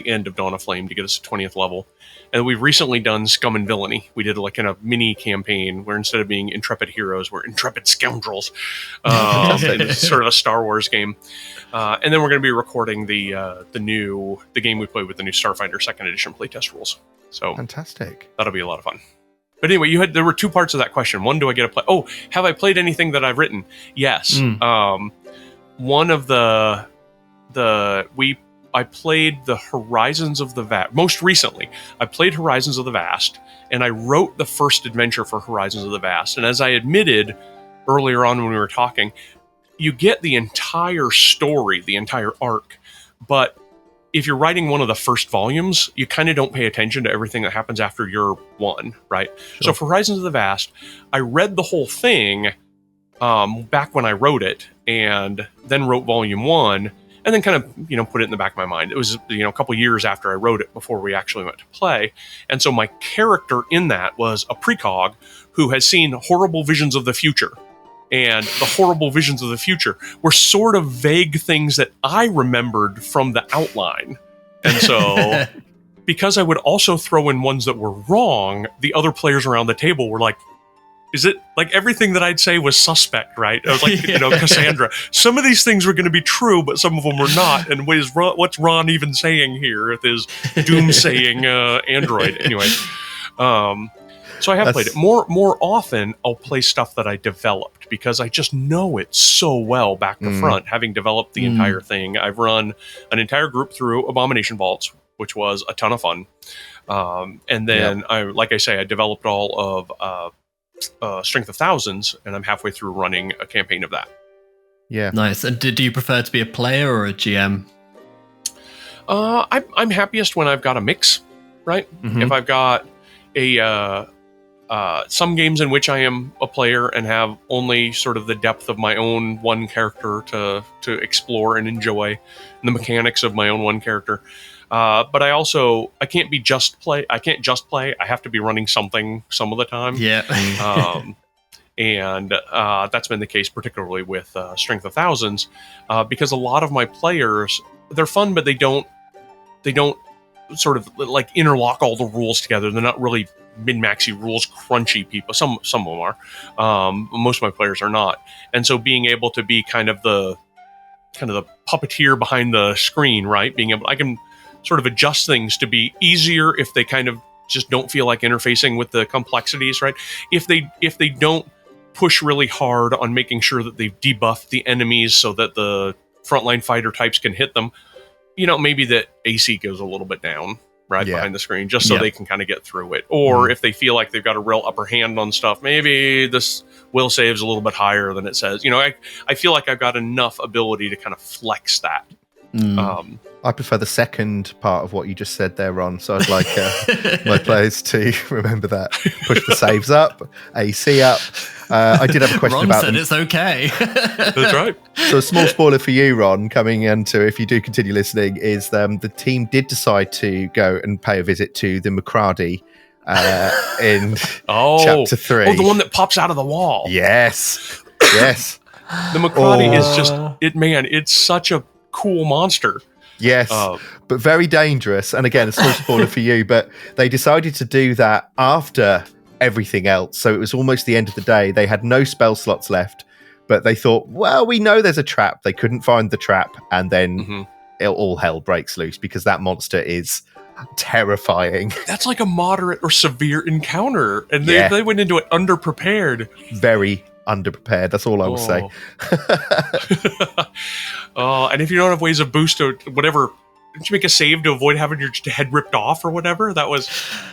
end of Dawn of Flame to get us to 20th level. And we've recently done Scum and Villainy. We did like a mini campaign where instead of being intrepid heroes, we're intrepid scoundrels. It's sort of a Star Wars game. And then we're going to be recording the game we played with the new Starfinder Second Edition playtest rules. So fantastic. That'll be a lot of fun. But anyway, there were two parts of that question. One, do I get to play? Oh, have I played anything that I've written? Yes. One of I played the Horizons of the Vast. Most recently, I played Horizons of the Vast, and I wrote the first adventure for Horizons of the Vast. And as I admitted earlier on when we were talking, you get the entire story, the entire arc, but if you're writing one of the first volumes, you kind of don't pay attention to everything that happens after you're one, right? Sure. So for Horizons of the Vast, I read the whole thing back when I wrote it, and then wrote volume 1, and then kind of, put it in the back of my mind. It was, a couple years after I wrote it before we actually went to play. And so my character in that was a precog who has seen horrible visions of the future. And the horrible visions of the future were sort of vague things that I remembered from the outline. And so because I would also throw in ones that were wrong, the other players around the table were like, is it like everything that I'd say was suspect, right? I was like, Cassandra, some of these things were going to be true, but some of them were not. And what's Ron even saying here with his doomsaying android? Anyway, so I have played it. More often, I'll play stuff that I developed because I just know it so well back to front, having developed the entire thing. I've run an entire group through Abomination Vaults, which was a ton of fun. And then, I developed all of Strength of Thousands, and I'm halfway through running a campaign of that. Yeah. Nice. And do you prefer to be a player or a GM? I'm happiest when I've got a mix, right? Mm-hmm. If I've got some games in which I am a player and have only sort of the depth of my own one character to explore and enjoy, and the mechanics of my own one character. But I can't just play. I have to be running something some of the time. Yeah. And that's been the case particularly with Strength of Thousands, because a lot of my players, they're fun, but they don't sort of like interlock all the rules together. They're not really min-maxy rules crunchy people. Some of them are. Most of my players are not. And so being able to be kind of the puppeteer behind the screen, right? I can sort of adjust things to be easier if they kind of just don't feel like interfacing with the complexities, right? If they don't push really hard on making sure that they've debuffed the enemies so that the frontline fighter types can hit them, maybe that AC goes a little bit down, right, behind the screen, just so they can kind of get through it. Or if they feel like they've got a real upper hand on stuff, maybe this will save's a little bit higher than it says. I feel like I've got enough ability to kind of flex that. I prefer the second part of what you just said there, Ron. So I'd like my players to remember that. Push the saves up, AC up. I did have a question about Ron said it's okay. That's right. So a small spoiler for you, Ron, coming into, if you do continue listening, is the team did decide to go and pay a visit to the McCrady in Chapter 3. Oh, the one that pops out of the wall. Yes. The McCrady is just, it's such a cool monster. Yes, but very dangerous. And again, a small spoiler for you, but they decided to do that after everything else. So it was almost the end of the day. They had no spell slots left, but they thought, well, we know there's a trap. They couldn't find the trap. And then all hell breaks loose because that monster is terrifying. That's like a moderate or severe encounter. And they went into it underprepared. Very underprepared. That's all I will say. And if you don't have ways of boost or whatever, didn't you make a save to avoid having your head ripped off or whatever? That was,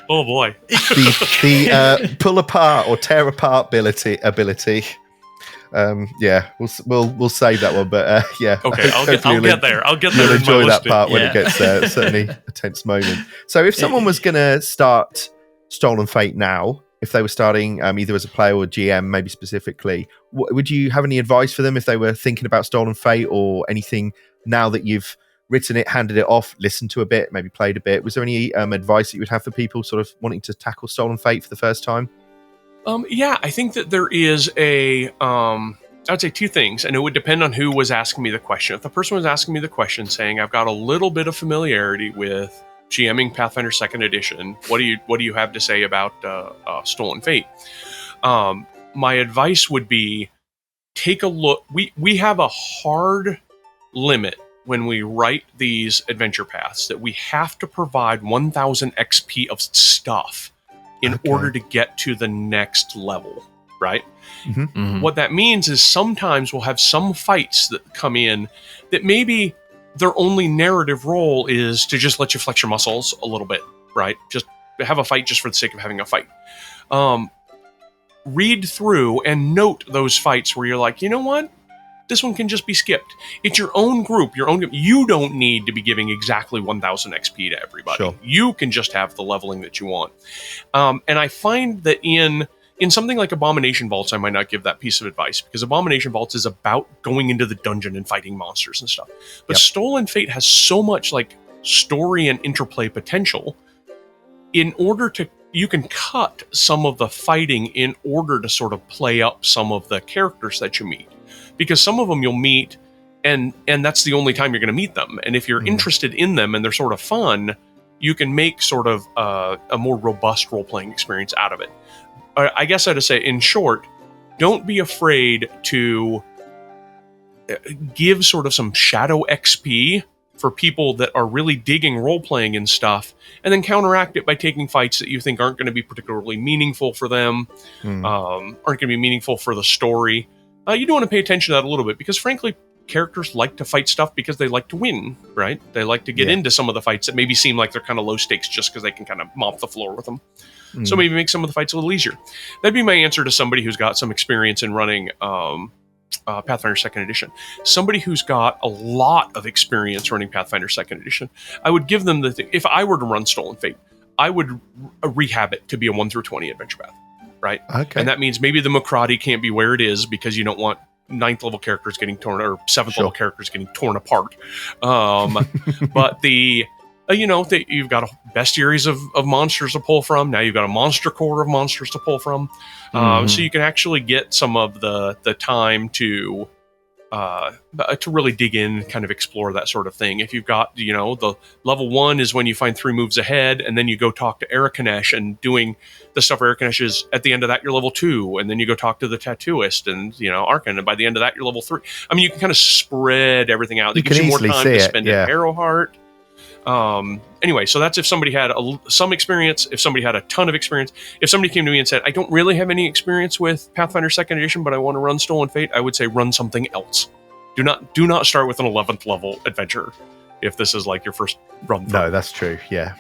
oh boy. the pull apart or tear apart ability. We'll save that one, but okay, I'll get there. You'll enjoy that part when it gets there. It's certainly a tense moment. So if someone was going to start Stolen Fate now, if they were starting either as a player or GM, maybe specifically, would you have any advice for them if they were thinking about Stolen Fate or anything now that you've written it, handed it off, listened to a bit, maybe played a bit? Was there any advice that you would have for people sort of wanting to tackle Stolen Fate for the first time? I think that there is I would say two things, and it would depend on who was asking me the question. If the person was asking me the question saying, I've got a little bit of familiarity with GMing Pathfinder Second Edition, what do you have to say about Stolen Fate? My advice would be, take a look. We have a hard limit when we write these adventure paths that we have to provide 1,000 XP of stuff in order to get to the next level, right? Mm-hmm. Mhm. What that means is sometimes we'll have some fights that come in that maybe their only narrative role is to just let you flex your muscles a little bit, right? Just have a fight just for the sake of having a fight. Read through and note those fights where you're like, you know what? This one can just be skipped. It's your own group, You don't need to be giving exactly 1,000 XP to everybody. Sure. You can just have the leveling that you want. And I find that in something like Abomination Vaults, I might not give that piece of advice, because Abomination Vaults is about going into the dungeon and fighting monsters and stuff. But Stolen Fate has so much like story and interplay potential. You can cut some of the fighting in order to sort of play up some of the characters that you meet. Because some of them you'll meet, and that's the only time you're going to meet them. And if you're interested in them and they're sort of fun, you can make sort of a more robust role-playing experience out of it. I guess I'd say, in short, don't be afraid to give sort of some shadow XP for people that are really digging role-playing and stuff, and then counteract it by taking fights that you think aren't going to be particularly meaningful for them, aren't going to be meaningful for the story. You do want to pay attention to that a little bit, because frankly, characters like to fight stuff because they like to win, right? They like to get into some of the fights that maybe seem like they're kind of low stakes just because they can kind of mop the floor with them. So maybe make some of the fights a little easier. That'd be my answer to somebody who's got some experience in running Pathfinder Second Edition. Somebody who's got a lot of experience running Pathfinder Second Edition, I would give them the thing. If I were to run Stolen Fate, I would rehab it to be a 1 through 20 adventure path. Right? Okay. And that means maybe the Macrati can't be where it is because you don't want 9th level characters getting torn, or 7th level characters getting torn apart. But you've got a bestiaries of monsters to pull from. Now you've got a monster core of monsters to pull from. So you can actually get some of the time to really dig in, kind of explore that sort of thing. If you've got, the level 1 is when you find 3 moves ahead, and then you go talk to Aeron and doing the stuff where Aeron is at the end of that, you're level 2, and then you go talk to the tattooist and, Arkan, and by the end of that, you're level 3. I mean, you can kind of spread everything out. It gives you more time to spend in Arrowheart. Anyway, so that's if somebody had some experience, if somebody had a ton of experience. If somebody came to me and said, I don't really have any experience with Pathfinder Second Edition, but I want to run Stolen Fate, I would say run something else. Do not start with an 11th level adventure if this is like your first run through. No, that's true, yeah.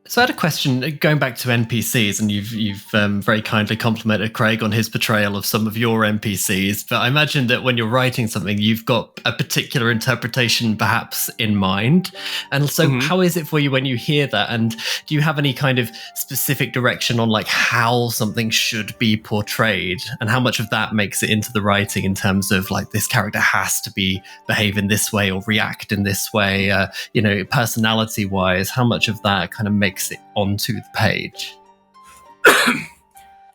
So I had a question going back to NPCs, and you've very kindly complimented Craig on his portrayal of some of your NPCs. But I imagine that when you're writing something, you've got a particular interpretation perhaps in mind. And so how is it for you when you hear that? And do you have any kind of specific direction on like how something should be portrayed, and how much of that makes it into the writing in terms of like this character has to behave in this way or react in this way, personality wise? How much of that kind of makes it onto the page?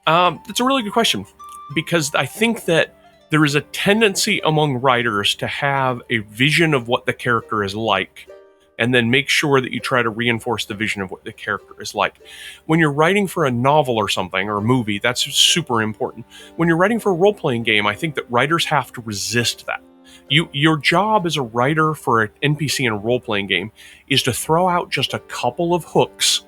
That's a really good question, because I think that there is a tendency among writers to have a vision of what the character is like, and then make sure that you try to reinforce the vision of what the character is like. When you're writing for a novel or something, or a movie, that's super important. When you're writing for a role-playing game, I think that writers have to resist that. Your job as a writer for an NPC in a role-playing game is to throw out just a couple of hooks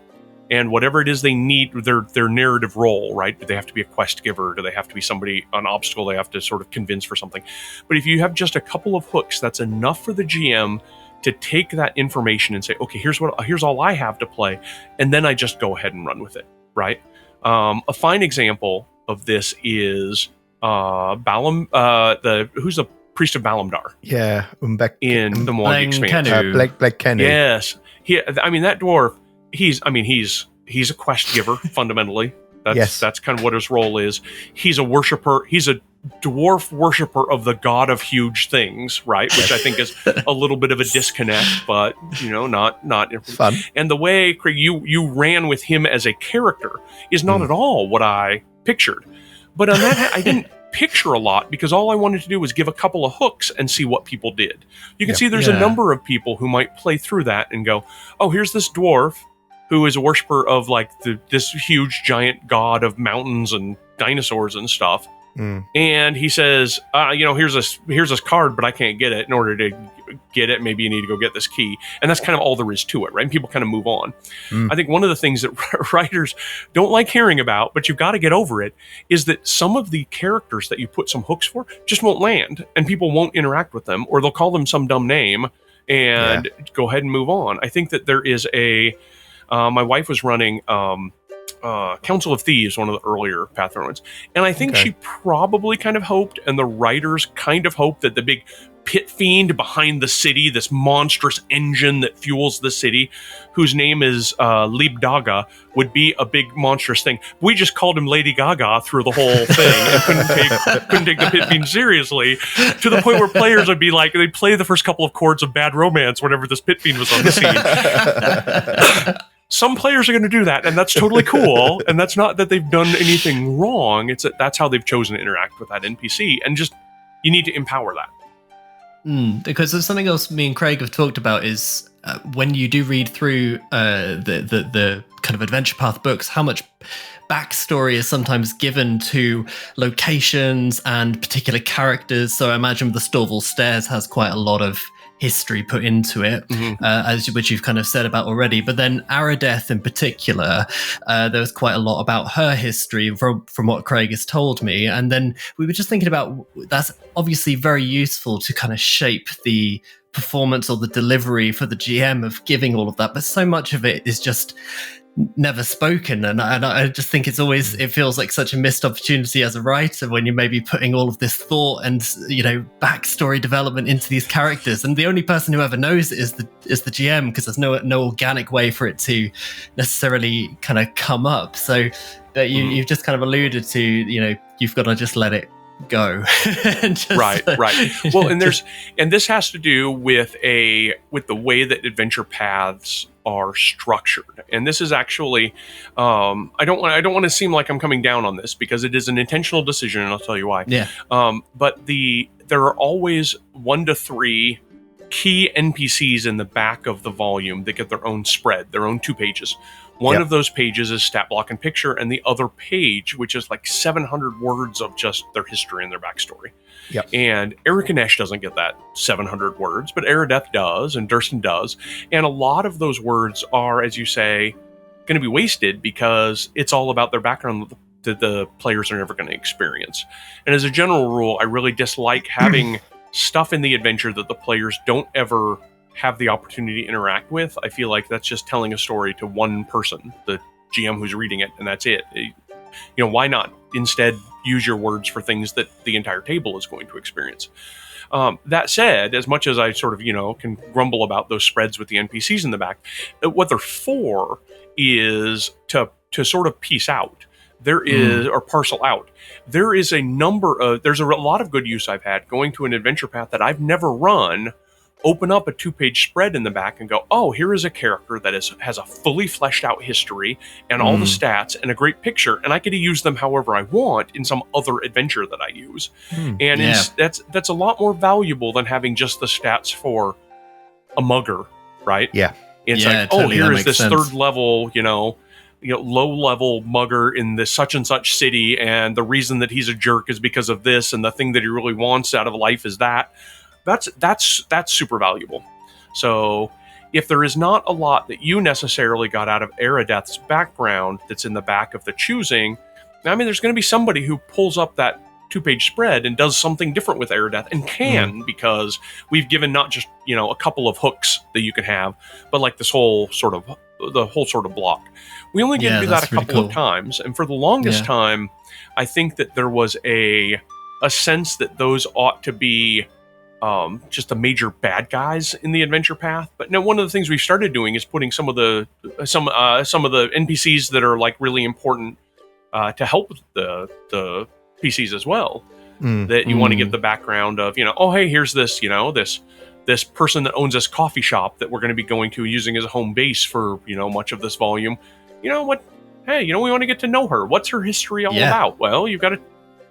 and whatever it is they need, their narrative role, right? Do they have to be a quest giver? Do they have to be somebody, an obstacle they have to sort of convince for something? But if you have just a couple of hooks, that's enough for the GM to take that information and say, okay, here's all I have to play, and then I just go ahead and run with it, right? A fine example of this is Balam, who's the priest of Balamdar. Yeah, in the Mwagi expansion. Blake Kenny. Yes, that dwarf. He's a quest giver fundamentally. That's kind of what his role is. He's a worshiper. He's a dwarf worshiper of the god of huge things, right? Which I think is a little bit of a disconnect, but not fun. And the way, Craig, you ran with him as a character is not at all what I pictured. But on that, I didn't picture a lot, because all I wanted to do was give a couple of hooks and see what people did. You can see there's a number of people who might play through that and go, oh, here's this dwarf who is a worshiper of like this huge giant god of mountains and dinosaurs and stuff. And he says, here's this card, but I can't get it. In order to get it, maybe you need to go get this key. And that's kind of all there is to it, right? And people kind of move on. I think one of the things that writers don't like hearing about, but you've got to get over it, is that some of the characters that you put some hooks for just won't land, and people won't interact with them, or they'll call them some dumb name and go ahead and move on. I think that there is my wife was running Council of Thieves, one of the earlier Pathfinder ones. And I think she probably kind of hoped, and the writers kind of hoped, that the big pit fiend behind the city, this monstrous engine that fuels the city, whose name is Libdaga, would be a big monstrous thing. We just called him Lady Gaga through the whole thing and couldn't take the pit fiend seriously, to the point where players would be like, they'd play the first couple of chords of Bad Romance whenever this pit fiend was on the scene. Some players are going to do that, and that's totally cool. And that's not that they've done anything wrong. It's that that's how they've chosen to interact with that NPC, and just you need to empower that. Because there's something else me and Craig have talked about is when you do read through the kind of adventure path books, how much backstory is sometimes given to locations and particular characters. So I imagine the Storval Stairs has quite a lot of history put into it, which you've kind of said about already. But then Aerodeth in particular, there was quite a lot about her history from what Craig has told me. And then we were just thinking about, that's obviously very useful to kind of shape the performance or the delivery for the GM of giving all of that. But so much of it is just never spoken, and I just think it feels like such a missed opportunity as a writer when you're maybe putting all of this thought and backstory development into these characters, and the only person who ever knows it is the GM, because there's no organic way for it to necessarily kind of come up. So that you've just kind of alluded to, you've got to just let it go. Right. Well, and this has to do with the way that adventure paths are structured. And this is actually, I don't want to seem like I'm coming down on this, because it is an intentional decision, and I'll tell you why. Yeah. But there are always 1 to 3 key NPCs in the back of the volume that get their own spread, their own 2 pages. One of those pages is stat block and picture, and the other page, which is like 700 words of just their history and their backstory. Yep. And Erikanesh doesn't get that 700 words, but Aerodeth does, and Durston does. And a lot of those words are, as you say, going to be wasted because it's all about their background that the players are never going to experience. And as a general rule, I really dislike having stuff in the adventure that the players don't ever have the opportunity to interact with. I feel like that's just telling a story to one person, the GM who's reading it, and that's it. Why not instead use your words for things that the entire table is going to experience? That said, as much as I sort of, can grumble about those spreads with the NPCs in the back, what they're for is to sort of piece out. There is, or parcel out. There's a lot of good use I've had going to an adventure path that I've never run, open up a 2-page spread in the back and go, oh, here is a character that has a fully fleshed out history and all the stats and a great picture, and I get to use them however I want in some other adventure that I use. And that's a lot more valuable than having just the stats for a mugger, right? Yeah. It's totally, here is this sense. 3rd level, low-level mugger in this such and such city, and the reason that he's a jerk is because of this, and the thing that he really wants out of life is that. That's super valuable. So if there is not a lot that you necessarily got out of Aerodeth's background that's in the back of the choosing, there's going to be somebody who pulls up that 2-page spread and does something different with Aerodeth, and because we've given not just, a couple of hooks that you can have, but like the whole sort of block. We only get to do that a couple of times. And for the longest time, I think that there was a sense that those ought to be just the major bad guys in the adventure path. But now one of the things we've started doing is putting some of the NPCs that are like really important to help the PCs as well. That you want to give the background of, oh, hey, here's this, this person that owns this coffee shop that we're going to be going to using as a home base for, much of this volume. Hey, we want to get to know her. What's her history all about? Well, you've got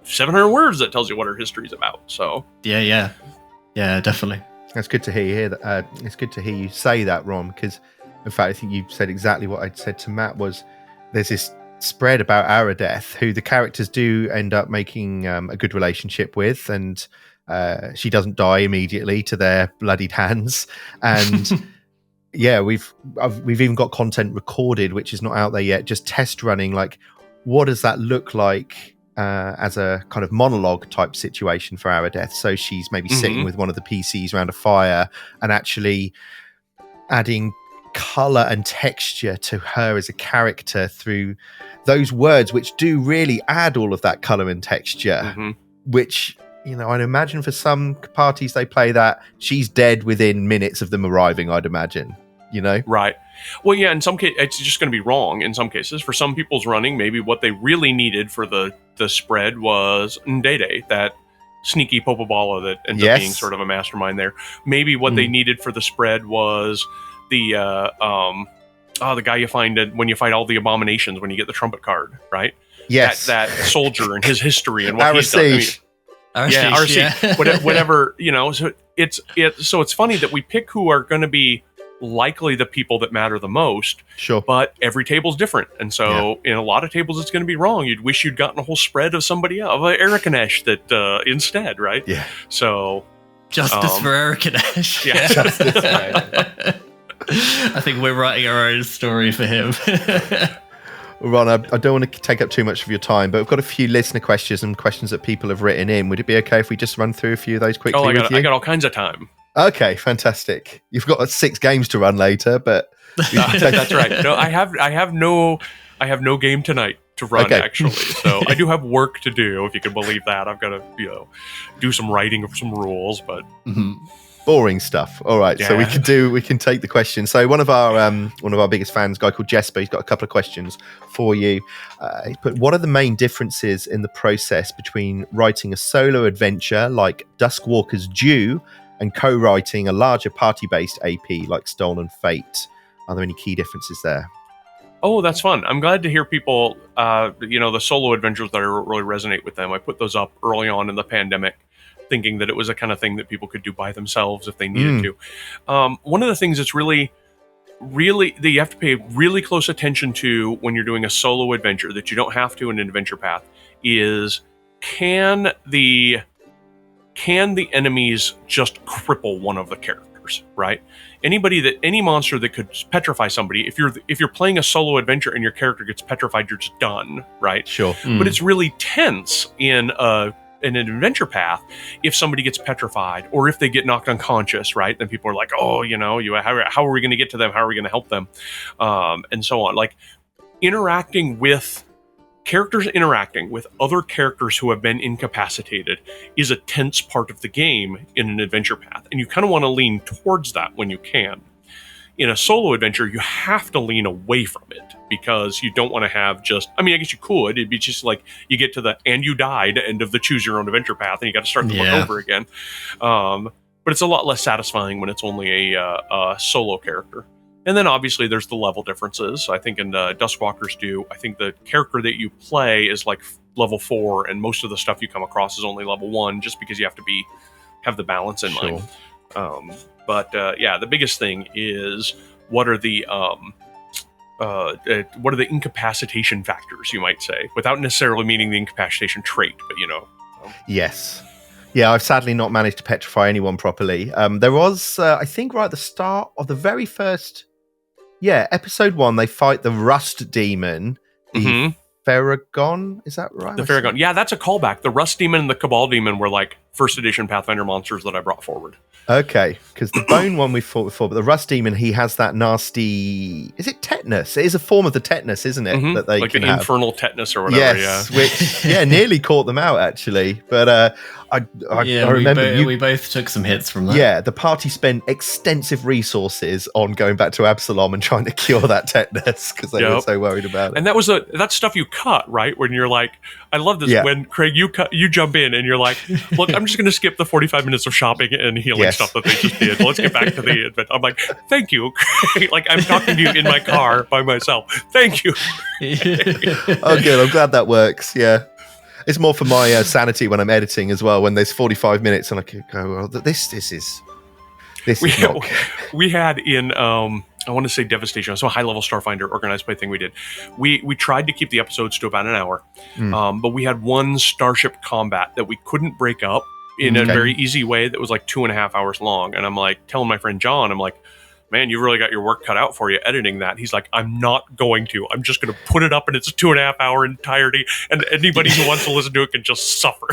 700 words that tells you what her history is about. So Yeah, definitely. That's good to hear that. It's good to hear you say that, Ron, because in fact, I think you said exactly what I'd said to Matt. Was there's this spread about Aeron, who the characters do end up making a good relationship with, and she doesn't die immediately to their bloodied hands. And yeah, we've even got content recorded, which is not out there yet, just test running, like what does that look like as a kind of monologue type situation for Aeron. So she's maybe sitting with one of the PCs around a fire and actually adding color and texture to her as a character through those words, which do really add all of that color and texture, which, you know, I'd imagine for some parties they play that, she's dead within minutes of them arriving, I'd imagine, you know? Right. Well, yeah, in some cases, it's just going to be wrong in some cases. For some people's running, maybe what they really needed for the spread was Ndede, that sneaky Popobala that ends up being sort of a mastermind there. Maybe what they needed for the spread was the guy you find when you fight all the abominations when you get the trumpet card, right? Yes. That soldier and his history and what he's done. RC. Whatever, you know. So it's funny that we pick who are going to be likely the people that matter the most. Sure. But every table's different. And so in a lot of tables, it's going to be wrong. You'd wish you'd gotten a whole spread of somebody else, of Erikanesh that instead, right? Yeah. So. Justice for Erikanesh. Yeah. Justice, right. I think we're writing our own story for him. Ron, I don't want to take up too much of your time, but we've got a few listener questions and questions that people have written in. Would it be okay if we just run through a few of those quickly? I got all kinds of time. Okay, fantastic. You've got 6 games to run later, but that's right. No, I have no game tonight to run actually. So I do have work to do, if you can believe that. I've got to, do some writing of some rules, but boring stuff. All right, so we can take the question. So one of our biggest fans, a guy called Jesper, he's got a couple of questions for you. He put, what are the main differences in the process between writing a solo adventure like Duskwalker's Due and co-writing a larger party-based AP like Stolen Fate? Are there any key differences there? Oh, that's fun. I'm glad to hear people, the solo adventures that really resonate with them. I put those up early on in the pandemic, thinking that it was a kind of thing that people could do by themselves if they needed to. One of the things that's really that you have to pay really close attention to when you're doing a solo adventure that you don't have to in an adventure path is, can the enemies just cripple one of the characters, right? Any monster that could petrify somebody, if you're playing a solo adventure and your character gets petrified, you're just done, right? Sure. But it's really tense in an adventure path if somebody gets petrified or if they get knocked unconscious, right? Then people are like, oh, how are we going to get to them? How are we going to help them? And so on. Like characters interacting with other characters who have been incapacitated is a tense part of the game in an adventure path. And you kind of want to lean towards that when you can. In a solo adventure, you have to lean away from it because you don't want to have I guess you could. It'd be just like you get to the and you died end of the choose your own adventure path and you got to start the book over again. But it's a lot less satisfying when it's only a solo character. And then obviously there's the level differences. I think in Duskwalker's Due, I think the character that you play is like level 4 and most of the stuff you come across is only level 1 just because you have to have the balance in mind. But the biggest thing is what are the incapacitation factors, you might say, without necessarily meaning the incapacitation trait, but Yes. Yeah, I've sadly not managed to petrify anyone properly. There was, I think, right at the start of the very first, episode 1, they fight the Rust Demon, the Ferragon. Is that right? The Ferragon. Yeah, that's a callback. The Rust Demon and the Cabal Demon were like first edition Pathfinder monsters that I brought forward. Okay, because the Bone one we fought before, but the Rust Demon, he has that nasty... Is it tetanus? It is a form of the tetanus, isn't it? That they like can the have. infernal tetanus or whatever, yes, which, nearly caught them out, actually. But I remember... we both took some hits from that. Yeah, the party spent extensive resources on going back to Absalom and trying to cure that tetanus because they were so worried about it. And that's stuff you cut, right? When you're like... I love this when, Craig, you jump in and you're like, look, I'm just going to skip the 45 minutes of shopping and healing stuff that they just did. Let's get back to the event. I'm like, thank you. Like, I'm talking to you in my car by myself. Thank you. Oh, good. I'm glad that works. Yeah. It's more for my sanity when I'm editing as well, when there's 45 minutes and I can go, well, this is not... We had in I want to say Devastation. So a high-level Starfinder organized play thing we did. We tried to keep the episodes to about an hour, but we had one starship combat that we couldn't break up in a very easy way that was like 2.5 hours long. And I'm like telling my friend John, I'm like, man, you really got your work cut out for you editing that. He's like, I'm not going to. I'm just going to put it up in its 2.5 hour entirety, and anybody who wants to listen to it can just suffer.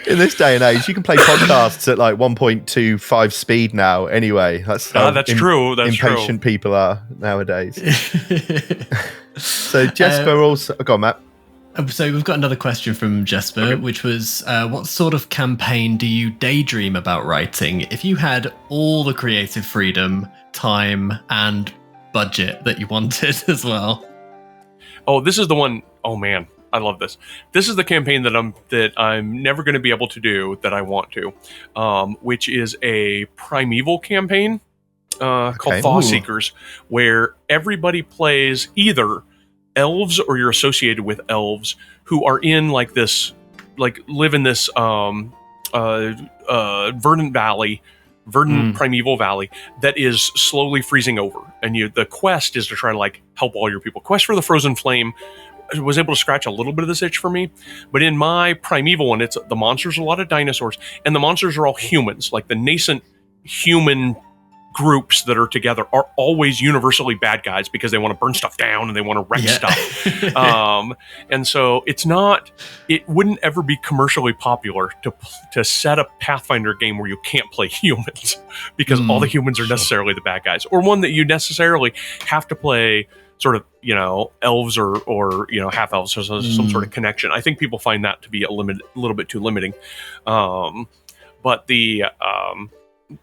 In this day and age, you can play podcasts at like 1.25 speed now anyway. That's true. That's impatient people are nowadays. So Jesper also... Go on, Matt. So we've got another question from Jesper, which was, what sort of campaign do you daydream about writing if you had all the creative freedom, time, and budget that you wanted as well? Oh, this is the one. Oh man, I love this. This is the campaign that I'm never going to be able to do that I want to, which is a primeval campaign called Thaw Seekers, where everybody plays either elves or you're associated with elves who are in like this, like live in this verdant primeval valley that is slowly freezing over, and the quest is to try to like help all your people. Quest for the Frozen Flame was able to scratch a little bit of this itch for me, but in my primeval one, it's the monsters are a lot of dinosaurs, and the monsters are all humans. Like the nascent human groups that are together are always universally bad guys because they want to burn stuff down and they want to wreck stuff. And so it wouldn't ever be commercially popular to set a Pathfinder game where you can't play humans because all the humans are necessarily the bad guys, or one that you necessarily have to play sort of, elves or half elves, so some sort of connection. I think people find that to be a little bit too limiting.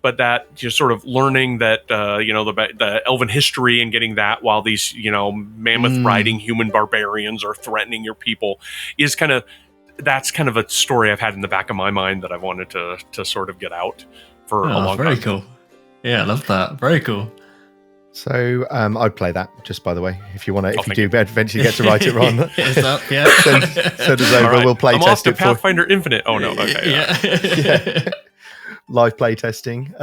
But that just sort of learning that, the elven history and getting that while these, mammoth riding human barbarians are threatening your people is that's kind of a story I've had in the back of my mind that I wanted to sort of get out for a long time. Very cool. Yeah, I love that. Very cool. So I'd play that, just by the way, if you want to. If you do eventually get to write it, Ron. Send us over. Right. We'll play test off to it Pathfinder Infinite. Oh no. Okay. Live play testing.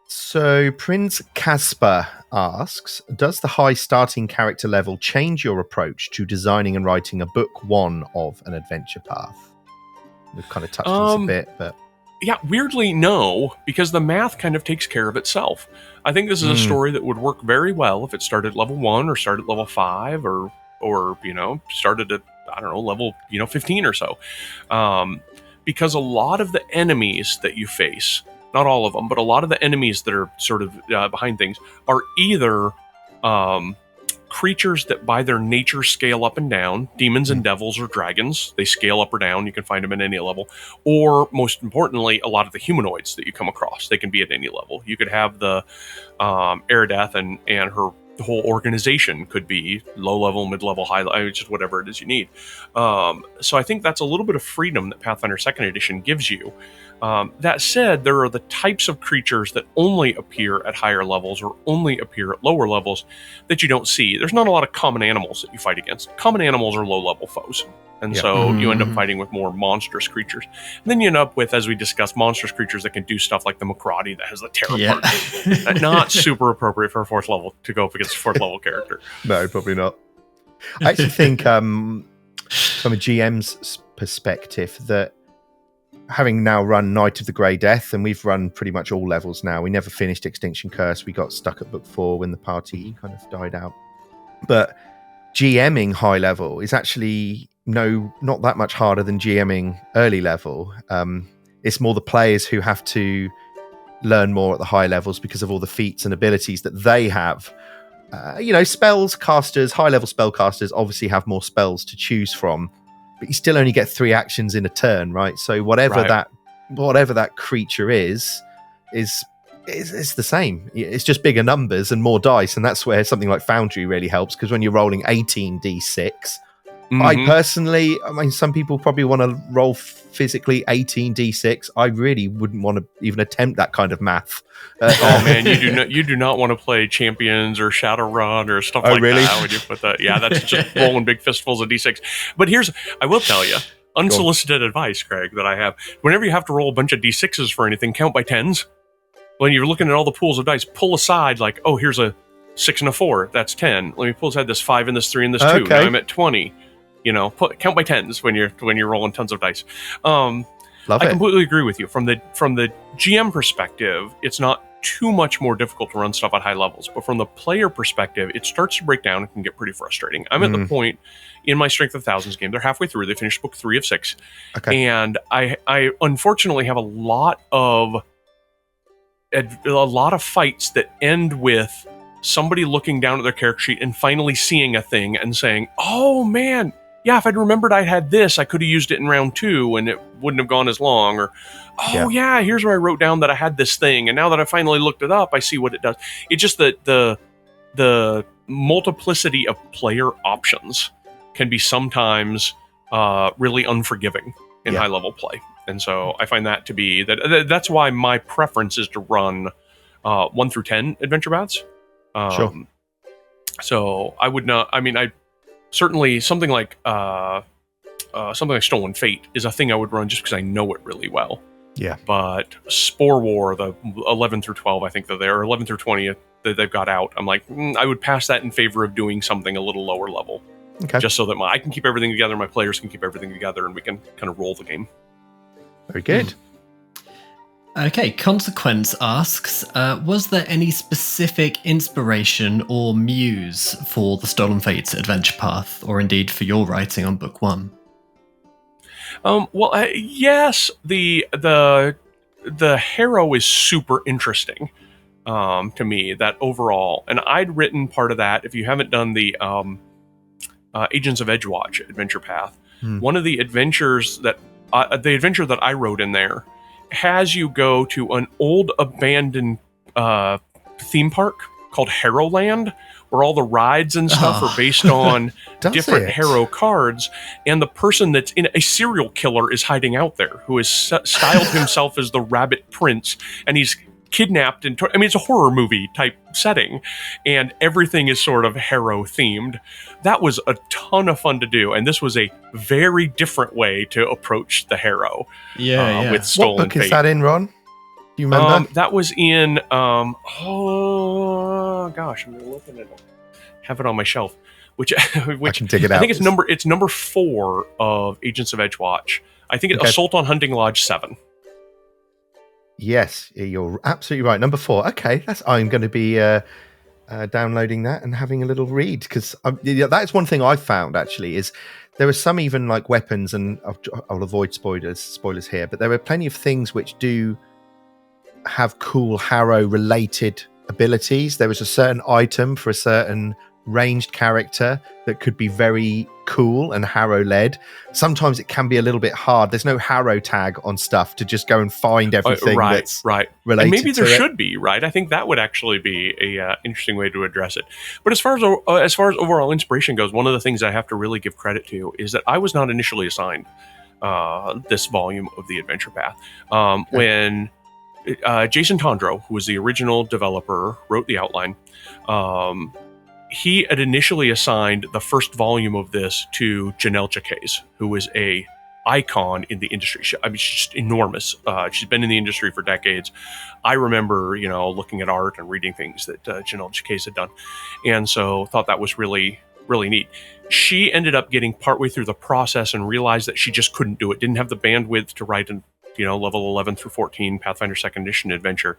So Prince Casper asks, does the high starting character level change your approach to designing and writing a book one of an adventure path? We've kind of touched on this a bit, but... Yeah, weirdly, no, because the math kind of takes care of itself. I think this is a story that would work very well if it started at level 1 or started at level 5 or started at, level, 15 or so. Because a lot of the enemies that you face, not all of them, but a lot of the enemies that are sort of behind things are either creatures that by their nature scale up and down, demons and devils or dragons, they scale up or down, you can find them at any level, or most importantly, a lot of the humanoids that you come across, they can be at any level. You could have the Erideth and her whole organization could be low level, mid level, high level, just whatever it is you need. So I think that's a little bit of freedom that Pathfinder Second Edition gives you. That said, there are the types of creatures that only appear at higher levels or only appear at lower levels that you don't see. There's not a lot of common animals that you fight against. Common animals are low level foes. And so you end up fighting with more monstrous creatures. And then you end up with, as we discussed, monstrous creatures that can do stuff like the Macrati that has the terror part. Not super appropriate for a fourth level to go up against a fourth level character. No, probably not. I actually think from a GM's perspective that having now run Night of the Grey Death, and we've run pretty much all levels now. We never finished Extinction Curse. We got stuck at book 4 when the party kind of died out. But GMing high level is actually not that much harder than GMing early level. It's more the players who have to learn more at the high levels because of all the feats and abilities that they have. Spells casters, high level spell casters obviously have more spells to choose from, but you still only get 3 actions in a turn, right? So whatever that creature is the same. It's just bigger numbers and more dice, and that's where something like Foundry really helps, because when you're rolling 18d6, I personally, some people probably want to roll physically 18d6. I really wouldn't want to even attempt that kind of math. Man, you do not want to play Champions or Shadowrun or stuff like that when you put that. Yeah, that's just rolling big fistfuls of d6. But I will tell you, unsolicited advice, Craig, that I have. Whenever you have to roll a bunch of d6s for anything, count by tens. when you're looking at all the pools of dice, pull aside like, oh, here's a 6 and a 4, that's 10. Let me pull aside this 5 and this 3 and this 2. Okay. Now I'm at 20. You know, count by tens when you're rolling tons of dice. I completely agree with you. From the GM perspective, it's not too much more difficult to run stuff at high levels, but from the player perspective, it starts to break down and can get pretty frustrating. I'm at the point in my Strength of Thousands game, they're halfway through, they finished book 3 of 6, and I unfortunately have a lot of fights that end with somebody looking down at their character sheet and finally seeing a thing and saying, oh man, yeah, if I'd remembered I had this, I could have used it in round 2 and it wouldn't have gone as long. Or, yeah, here's where I wrote down that I had this thing, and now that I finally looked it up, I see what it does. It's just that the multiplicity of player options can be sometimes really unforgiving in high level play. And so I find that to be that's why my preference is to run 1 through 10 adventure paths. Sure. So I would not. I mean, I certainly something like Stolen Fate is a thing I would run just because I know it really well. Yeah. But Spore War, the 11 through 12, I think that they're 11 through 20 that they've got out. I'm like, I would pass that in favor of doing something a little lower level. Okay. Just so that I can keep everything together, my players can keep everything together, and we can kind of roll the game. Very good. Okay, Consequence asks, was there any specific inspiration or muse for the Stolen Fates adventure path, or indeed for your writing on book 1? Yes, the Harrow is super interesting to me, that overall, and I'd written part of that. If you haven't done the Agents of Edgewatch adventure path, one of the adventures that the adventure that I wrote in there has you go to an old abandoned theme park called Harrowland, where all the rides and stuff are based on different Harrow cards, and the person that's in a serial killer is hiding out there, who has styled himself as the Rabbit Prince, and he's kidnapped and I mean, it's a horror movie type setting, and everything is sort of Harrow themed. That was a ton of fun to do, and this was a very different way to approach the Harrow. With Stolen What book Fate. is that in, Ron? Do you remember? That was in I'm looking at it. Have it on my shelf. Which I can dig it out. I think it's number 4 of Agents of Edgewatch. I think it's Assault on Hunting Lodge 7. Yes, you're absolutely right. Number 4. Okay, I'm going to be downloading that and having a little read, because that's one thing I've found actually is there are some even like weapons, and I'll avoid spoilers here, but there are plenty of things which do have cool Harrow related abilities. There is a certain item for a certain ranged character that could be very cool and Harrow led. Sometimes it can be a little bit hard. There's no Harrow tag on stuff to just go and find everything that's related. And maybe there should be, right? I think that would actually be a interesting way to address it. But as far as overall inspiration goes, one of the things I have to really give credit to is that I was not initially assigned this volume of the Adventure Path. When Jason Tondro, who was the original developer, wrote the outline, he had initially assigned the first volume of this to Janelle Jacques, who is a icon in the industry. She's just enormous. She's been in the industry for decades. I remember, looking at art and reading things that Janelle Jacques had done, and so thought that was really, really neat. She ended up getting partway through the process and realized that she just couldn't do it. Didn't have the bandwidth to write an level 11 through 14 Pathfinder Second Edition adventure.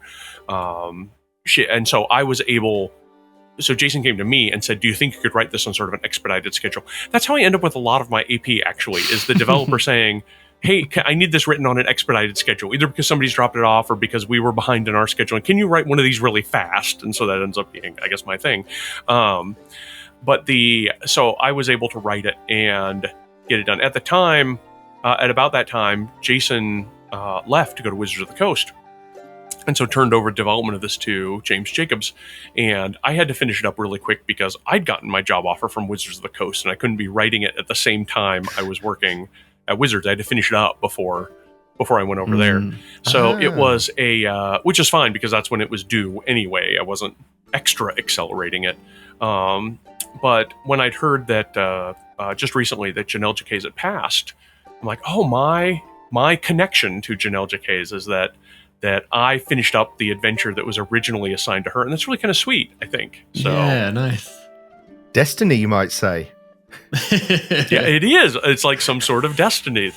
So Jason came to me and said, do you think you could write this on sort of an expedited schedule? That's how I end up with a lot of my AP, actually, is the developer saying, hey, I need this written on an expedited schedule, either because somebody's dropped it off or because we were behind in our schedule. And can you write one of these really fast? And so that ends up being, I guess, my thing. So I was able to write it and get it done. At the time, at about that time, Jason left to go to Wizards of the Coast. And so turned over development of this to James Jacobs. And I had to finish it up really quick because I'd gotten my job offer from Wizards of the Coast, and I couldn't be writing it at the same time I was working at Wizards. I had to finish it up before I went over there. So it was which is fine because that's when it was due anyway. I wasn't extra accelerating it. But when I'd heard that just recently that Janelle Jacques had passed, I'm like, oh, my connection to Janelle Jacques is that that I finished up the adventure that was originally assigned to her, and that's really kind of sweet, I think. So, yeah, nice. Destiny, you might say. Yeah, it is. It's like some sort of destiny.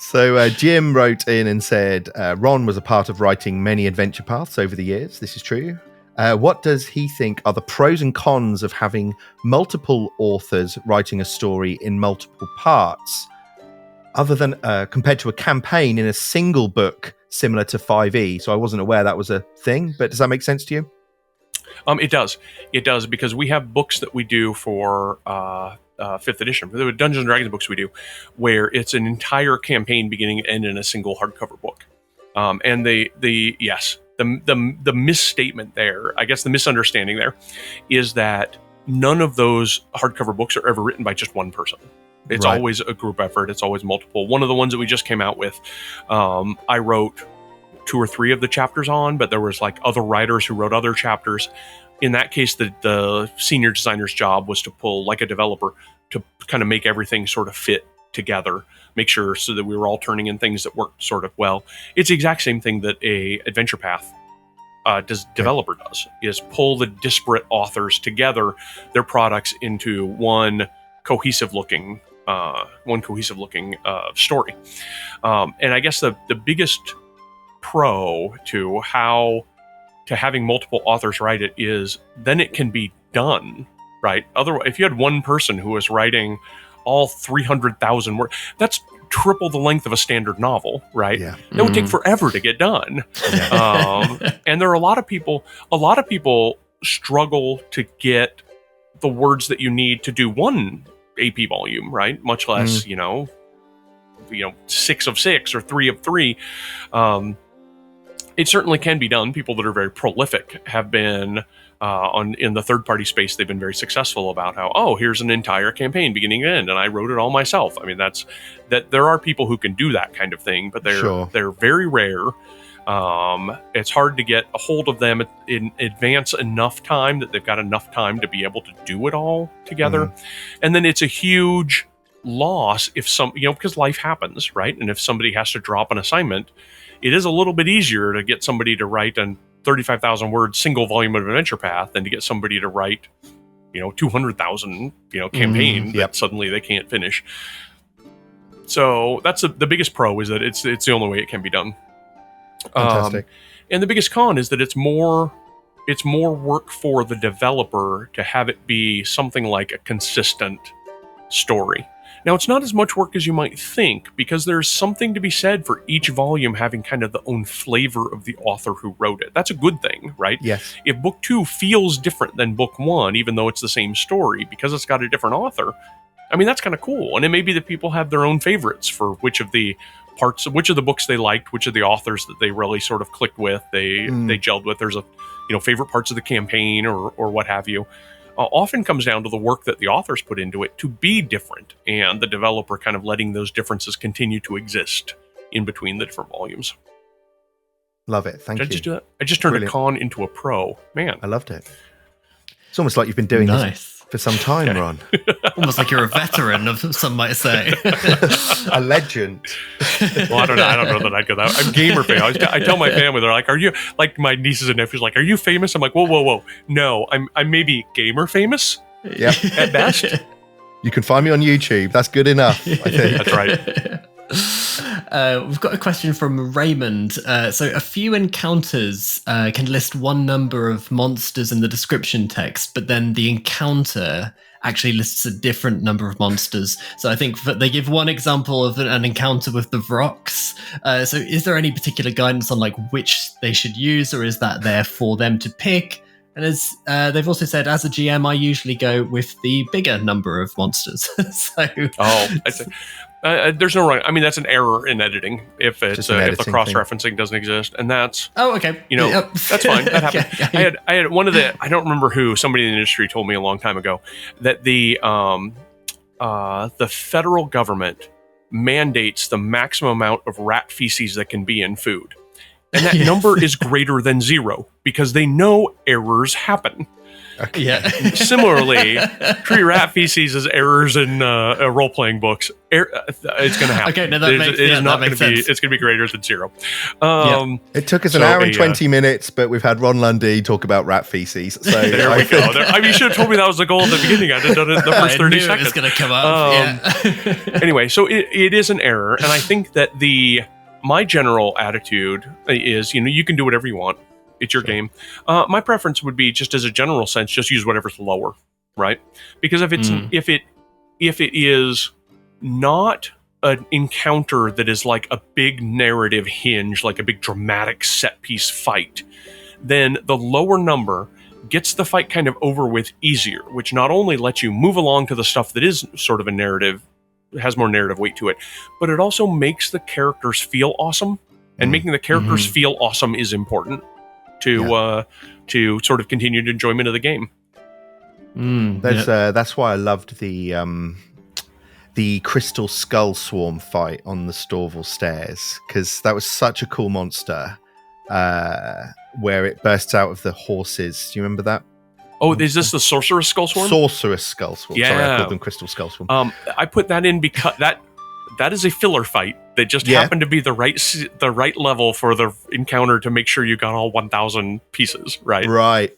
So Jim wrote in and said, Ron was a part of writing many adventure paths over the years. This is true. What does he think are the pros and cons of having multiple authors writing a story in multiple parts, other than compared to a campaign in a single book similar to 5e? So I wasn't aware that was a thing, but does that make sense to you? It does. It does, because we have books that we do for 5th edition. The Dungeons and Dragons books we do, where it's an entire campaign beginning and end in a single hardcover book. And the misstatement there, I guess the misunderstanding there, is that none of those hardcover books are ever written by just one person. It's Right. always a group effort. It's always multiple. One of the ones that we just came out with, I wrote 2 or 3 of the chapters on, but there was like other writers who wrote other chapters. In that case, the senior designer's job was to pull, like a developer, to kind of make everything sort of fit together, make sure so that we were all turning in things that worked sort of well. It's the exact same thing that a adventure path developer does, is pull the disparate authors together, their products into one cohesive looking story. And I guess the biggest pro to having multiple authors write it is then it can be done, right? Otherwise, if you had one person who was writing all 300,000 words, that's triple the length of a standard novel, right? Yeah. It would take forever to get done. And there are a lot of people struggle to get the words that you need to do one AP volume, right? Much less, 6 of 6 or 3 of 3. It certainly can be done. People that are very prolific have been in the third-party space. They've been very successful about how, here's an entire campaign beginning to end, and I wrote it all myself. I mean, that there are people who can do that kind of thing, but they're very rare. It's hard to get a hold of them in advance enough time that they've got enough time to be able to do it all together. And then it's a huge loss if because life happens, right? And if somebody has to drop an assignment, it is a little bit easier to get somebody to write a 35,000 word single volume of Adventure Path than to get somebody to write, 200,000, campaign that suddenly they can't finish. So that's the biggest pro, is that it's the only way it can be done. Fantastic. And the biggest con is that it's more work for the developer to have it be something like a consistent story. Now, it's not as much work as you might think, because there's something to be said for each volume having kind of the own flavor of the author who wrote it. That's a good thing, right? Yes. If book 2 feels different than book 1, even though it's the same story, because it's got a different author, I mean, that's kind of cool. And it may be that people have their own favorites for which of the books they liked, which of the authors that they really sort of clicked with, they gelled with. There's favorite parts of the campaign or what have you. Often comes down to the work that the authors put into it to be different, and the developer kind of letting those differences continue to exist in between the different volumes. Love it. Thank you. Did I just do that? I just turned a con into a pro. Man. I loved it. It's almost like you've been doing this for some time, Ron. Almost like you're a veteran, some might say. A legend. Well, I don't know that I'd go that way. I'm gamer famous. I tell my family, they're like, "Are you," like my nieces and nephews, like, "Are you famous?" I'm like, whoa. No, I'm maybe gamer famous. Yep. At best. You can find me on YouTube. That's good enough, I think. That's right. We've got a question from Raymond. So a few encounters can list one number of monsters in the description text, but then the encounter actually lists a different number of monsters. So I think they give one example of an encounter with the Vrox. So is there any particular guidance on like which they should use, or is that there for them to pick? And as they've also said, as a GM, I usually go with the bigger number of monsters. I see. There's no wrong. I mean, that's an error in editing if it's if the cross-referencing doesn't exist, and that's okay. That's fine. That happened. I had one of the, I don't remember who, somebody in the industry told me a long time ago that the federal government mandates the maximum amount of rat feces that can be in food, and that number is greater than 0 because they know errors happen. Okay. Yeah. Similarly, treat rat feces as errors in role-playing books. It's going to happen. Okay, no, that makes sense. It's going to be greater than 0. It took us an hour and 20 minutes, but we've had Ron Lundeen talk about rat feces. So there we go. I mean, you should have told me that was the goal at the beginning. I'd have done it in the first 30 seconds. It was going to come up. Anyway, so it is an error, and I think that my general attitude is, you can do whatever you want. It's your game. My preference would be, just as a general sense, just use whatever's lower, right? Because if it is not an encounter that is like a big narrative hinge, like a big dramatic set piece fight, then the lower number gets the fight kind of over with easier, which not only lets you move along to the stuff that is sort of a narrative, has more narrative weight to it, but it also makes the characters feel awesome. And making the characters feel awesome is important to sort of continued enjoyment of the game. That's why I loved the Crystal Skull Swarm fight on the Storval stairs, because that was such a cool monster, where it bursts out of the horses. Do you remember that? Oh, is this the Sorceress Skull Swarm? Sorceress Skull Swarm. Yeah. Sorry, I called them Crystal Skull Swarm. I put that in because that is a filler fight that just happened to be the right level for the encounter to make sure you got all 1,000 pieces, right? Right.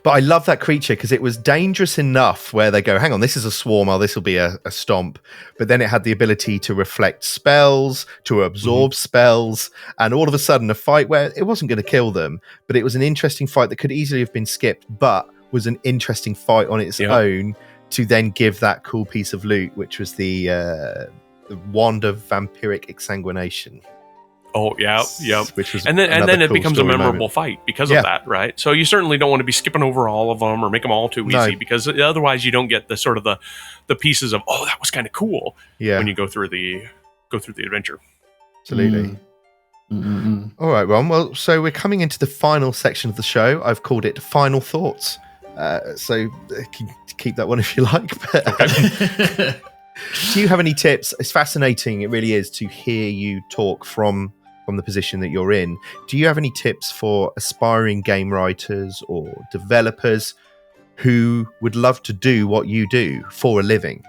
But I love that creature because it was dangerous enough where they go, hang on, this is a swarm, this will be a stomp. But then it had the ability to reflect spells, to absorb spells, and all of a sudden a fight where it wasn't going to kill them, but it was an interesting fight that could easily have been skipped, but was an interesting fight on its own to then give that cool piece of loot, which was the Wand of Vampiric Exsanguination. Oh, yeah. Which was and then it cool becomes a memorable fight because of that, right? So you certainly don't want to be skipping over all of them or make them all too easy, because otherwise you don't get the sort of the pieces of, that was kind of cool when you go through the adventure. Absolutely. All right, Ron. Well, so we're coming into the final section of the show. I've called it Final Thoughts. So keep that one if you like. But, do you have any tips? It's fascinating. It really is to hear you talk from the position that you're in. Do you have any tips for aspiring game writers or developers who would love to do what you do for a living?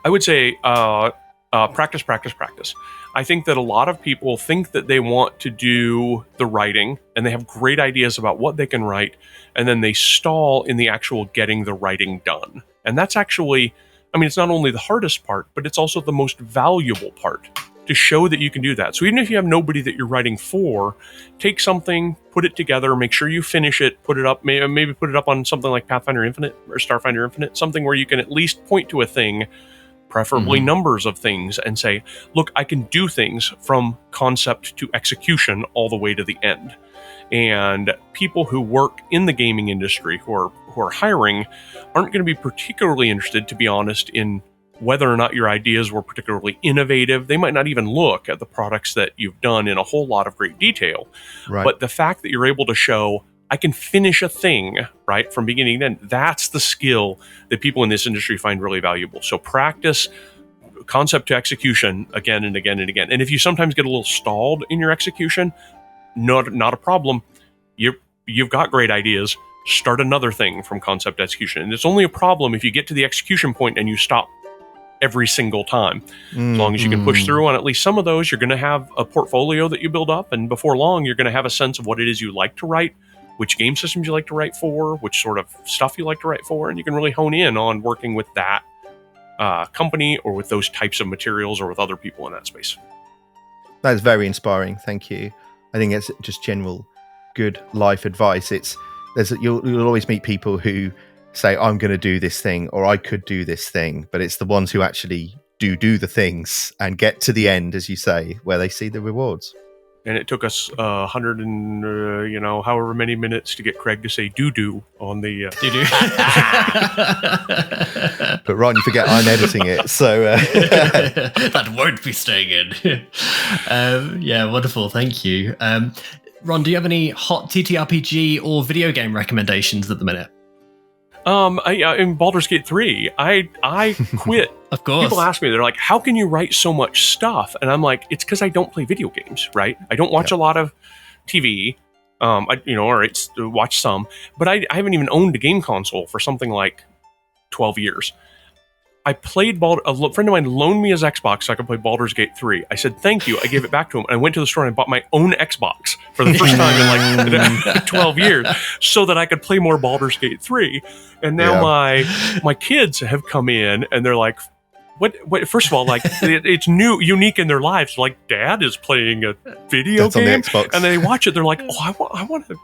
I would say practice. I think that a lot of people think that they want to do the writing and they have great ideas about what they can write, and then they stall in the actual getting the writing done. And that's actually, it's not only the hardest part, but it's also the most valuable part, to show that you can do that. So even if you have nobody that you're writing for, take something, put it together, make sure you finish it, put it up, maybe put it up on something like Pathfinder Infinite or Starfinder Infinite, something where you can at least point to a thing, preferably numbers of things, and say, look, I can do things from concept to execution all the way to the end. And people who work in the gaming industry who are hiring aren't going to be particularly interested, to be honest, in whether or not your ideas were particularly innovative. They might not even look at the products that you've done in a whole lot of great detail. Right. But the fact that you're able to show, I can finish a thing, right, from beginning to end, that's the skill that people in this industry find really valuable. So practice concept to execution again and again and again. And if you sometimes get a little stalled in your execution, not a problem. You've got great ideas. Start another thing from concept to execution. And it's only a problem if you get to the execution point and you stop every single time. As long as you can push through on at least some of those, you're going to have a portfolio that you build up, and before long you're going to have a sense of what it is you like to write, which game systems you like to write for, which sort of stuff you like to write for, and you can really hone in on working with that company or with those types of materials or with other people in that space. That's very inspiring. Thank you. I think it's just general good life advice. You'll always meet people who say, I'm going to do this thing, or I could do this thing, but it's the ones who actually do the things and get to the end, as you say, where they see the rewards. And it took us 100 and however many minutes to get Craig to say doo-doo on the doo-doo. But Ron, you forget I'm editing it, so that won't be staying in. Yeah, wonderful. Thank you. Ron, do you have any hot TTRPG or video game recommendations at the minute? In Baldur's Gate 3, I quit. Of course. People ask me, they're like, how can you write so much stuff? And I'm like, it's because I don't play video games, right? I don't watch a lot of TV. All right, watch some, but I haven't even owned a game console for something like 12 years. I played a friend of mine loaned me his Xbox so I could play Baldur's Gate 3. I said thank you. I gave it back to him, and I went to the store and I bought my own Xbox for the first time in like 12 years, so that I could play more Baldur's Gate 3. And now my kids have come in and they're like, What? First of all, like it's unique in their lives. Like, Dad is playing a video game, on the Xbox. and they watch it. They're like, "Oh, I want to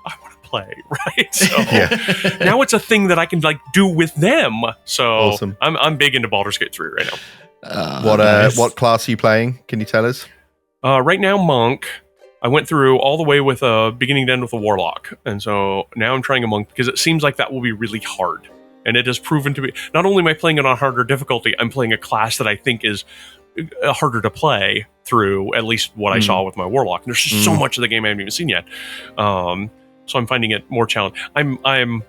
play." Right? So now it's a thing that I can like do with them. So awesome. I'm big into Baldur's Gate 3 right now. What class are you playing? Can you tell us? Right now, Monk. I went through all the way with a beginning to end with a Warlock, and so now I'm trying a Monk because it seems like that will be really hard. And it has proven to be, not only am I playing it on harder difficulty, I'm playing a class that I think is harder to play through, at least what I saw with my Warlock. And there's just so much of the game I haven't even seen yet. So I'm finding it more challenging. I'm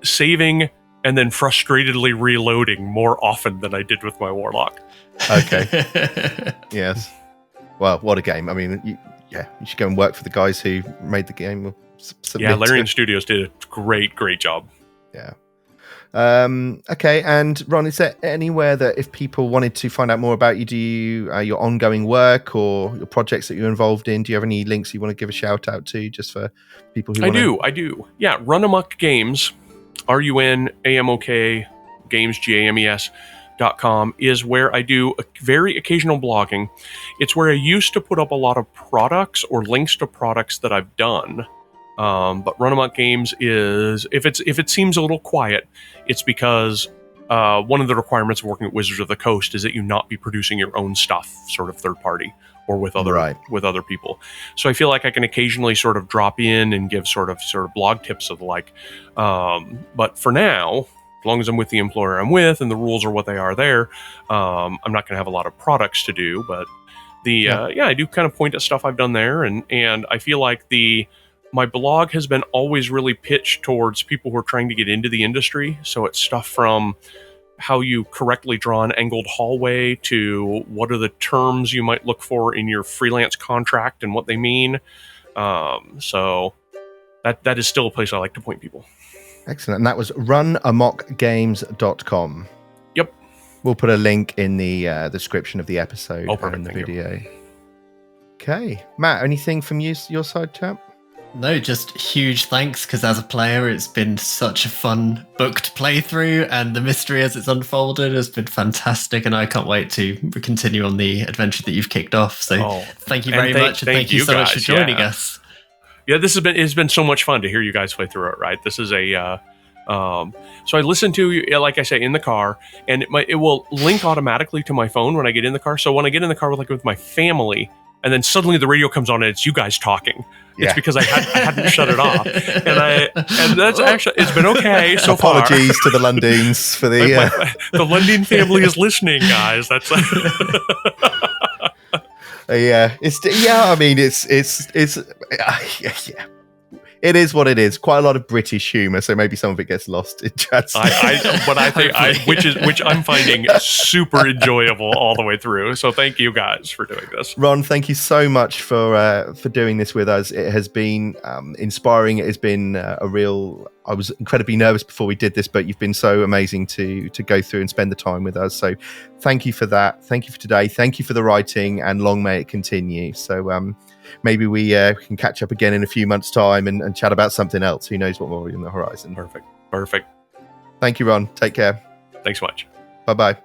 saving and then frustratedly reloading more often than I did with my Warlock. Okay. Yes. Well, what a game. I mean, you should go and work for the guys who made the game. Larian Studios did a great job. Yeah. Okay, and Ron, is there anywhere that if people wanted to find out more about you, do you your ongoing work or your projects that you're involved in, do you have any links you want to give a shout out to just for people who I do. Yeah, Run Amok Games, RUNAMOK Games, GAMES.com is where I do a very occasional blogging. It's where I used to put up a lot of products or links to products that I've done. But Run Amok Games is, if it seems a little quiet, it's because one of the requirements of working at Wizards of the Coast is that you not be producing your own stuff, sort of third party or with other people. So I feel like I can occasionally sort of drop in and give sort of blog tips of the like. But for now, as long as I'm with the employer I'm with and the rules are what they are there, I'm not going to have a lot of products to do. But I do kind of point at stuff I've done there, and I feel like my blog has been always really pitched towards people who are trying to get into the industry. So it's stuff from how you correctly draw an angled hallway to what are the terms you might look for in your freelance contract and what they mean. So that is still a place I like to point people. Excellent. And that was runamokgames.com. Yep. We'll put a link in the description of the episode and the video. Okay. Matt, anything from your side, chap? No, just huge thanks, because as a player, it's been such a fun book to play through, and the mystery as it's unfolded has been fantastic, and I can't wait to continue on the adventure that you've kicked off. So thank you very much, and thank you so much for joining us. Yeah, it's been so much fun to hear you guys play through it, right? This is so I listen to you, like I say, in the car, and it will link automatically to my phone when I get in the car. So when I get in the car with my family, and then suddenly the radio comes on and it's you guys talking. Yeah. It's because I hadn't shut it off, and that's actually, it's been okay so far. Apologies to the Lundeens for the the Lundeen family is listening, guys. That's I mean, it's it is what it is. Quite a lot of British humour, so maybe some of it gets lost in chat. Which I'm finding super enjoyable all the way through. So thank you guys for doing this. Ron, thank you so much for doing this with us. It has been inspiring. It has been a real. I was incredibly nervous before we did this, but you've been so amazing to go through and spend the time with us. So thank you for that. Thank you for today. Thank you for the writing, and long may it continue. So maybe we can catch up again in a few months' time and chat about something else. Who knows what more on the horizon. Perfect. Thank you, Ron. Take care. Thanks so much. Bye-bye.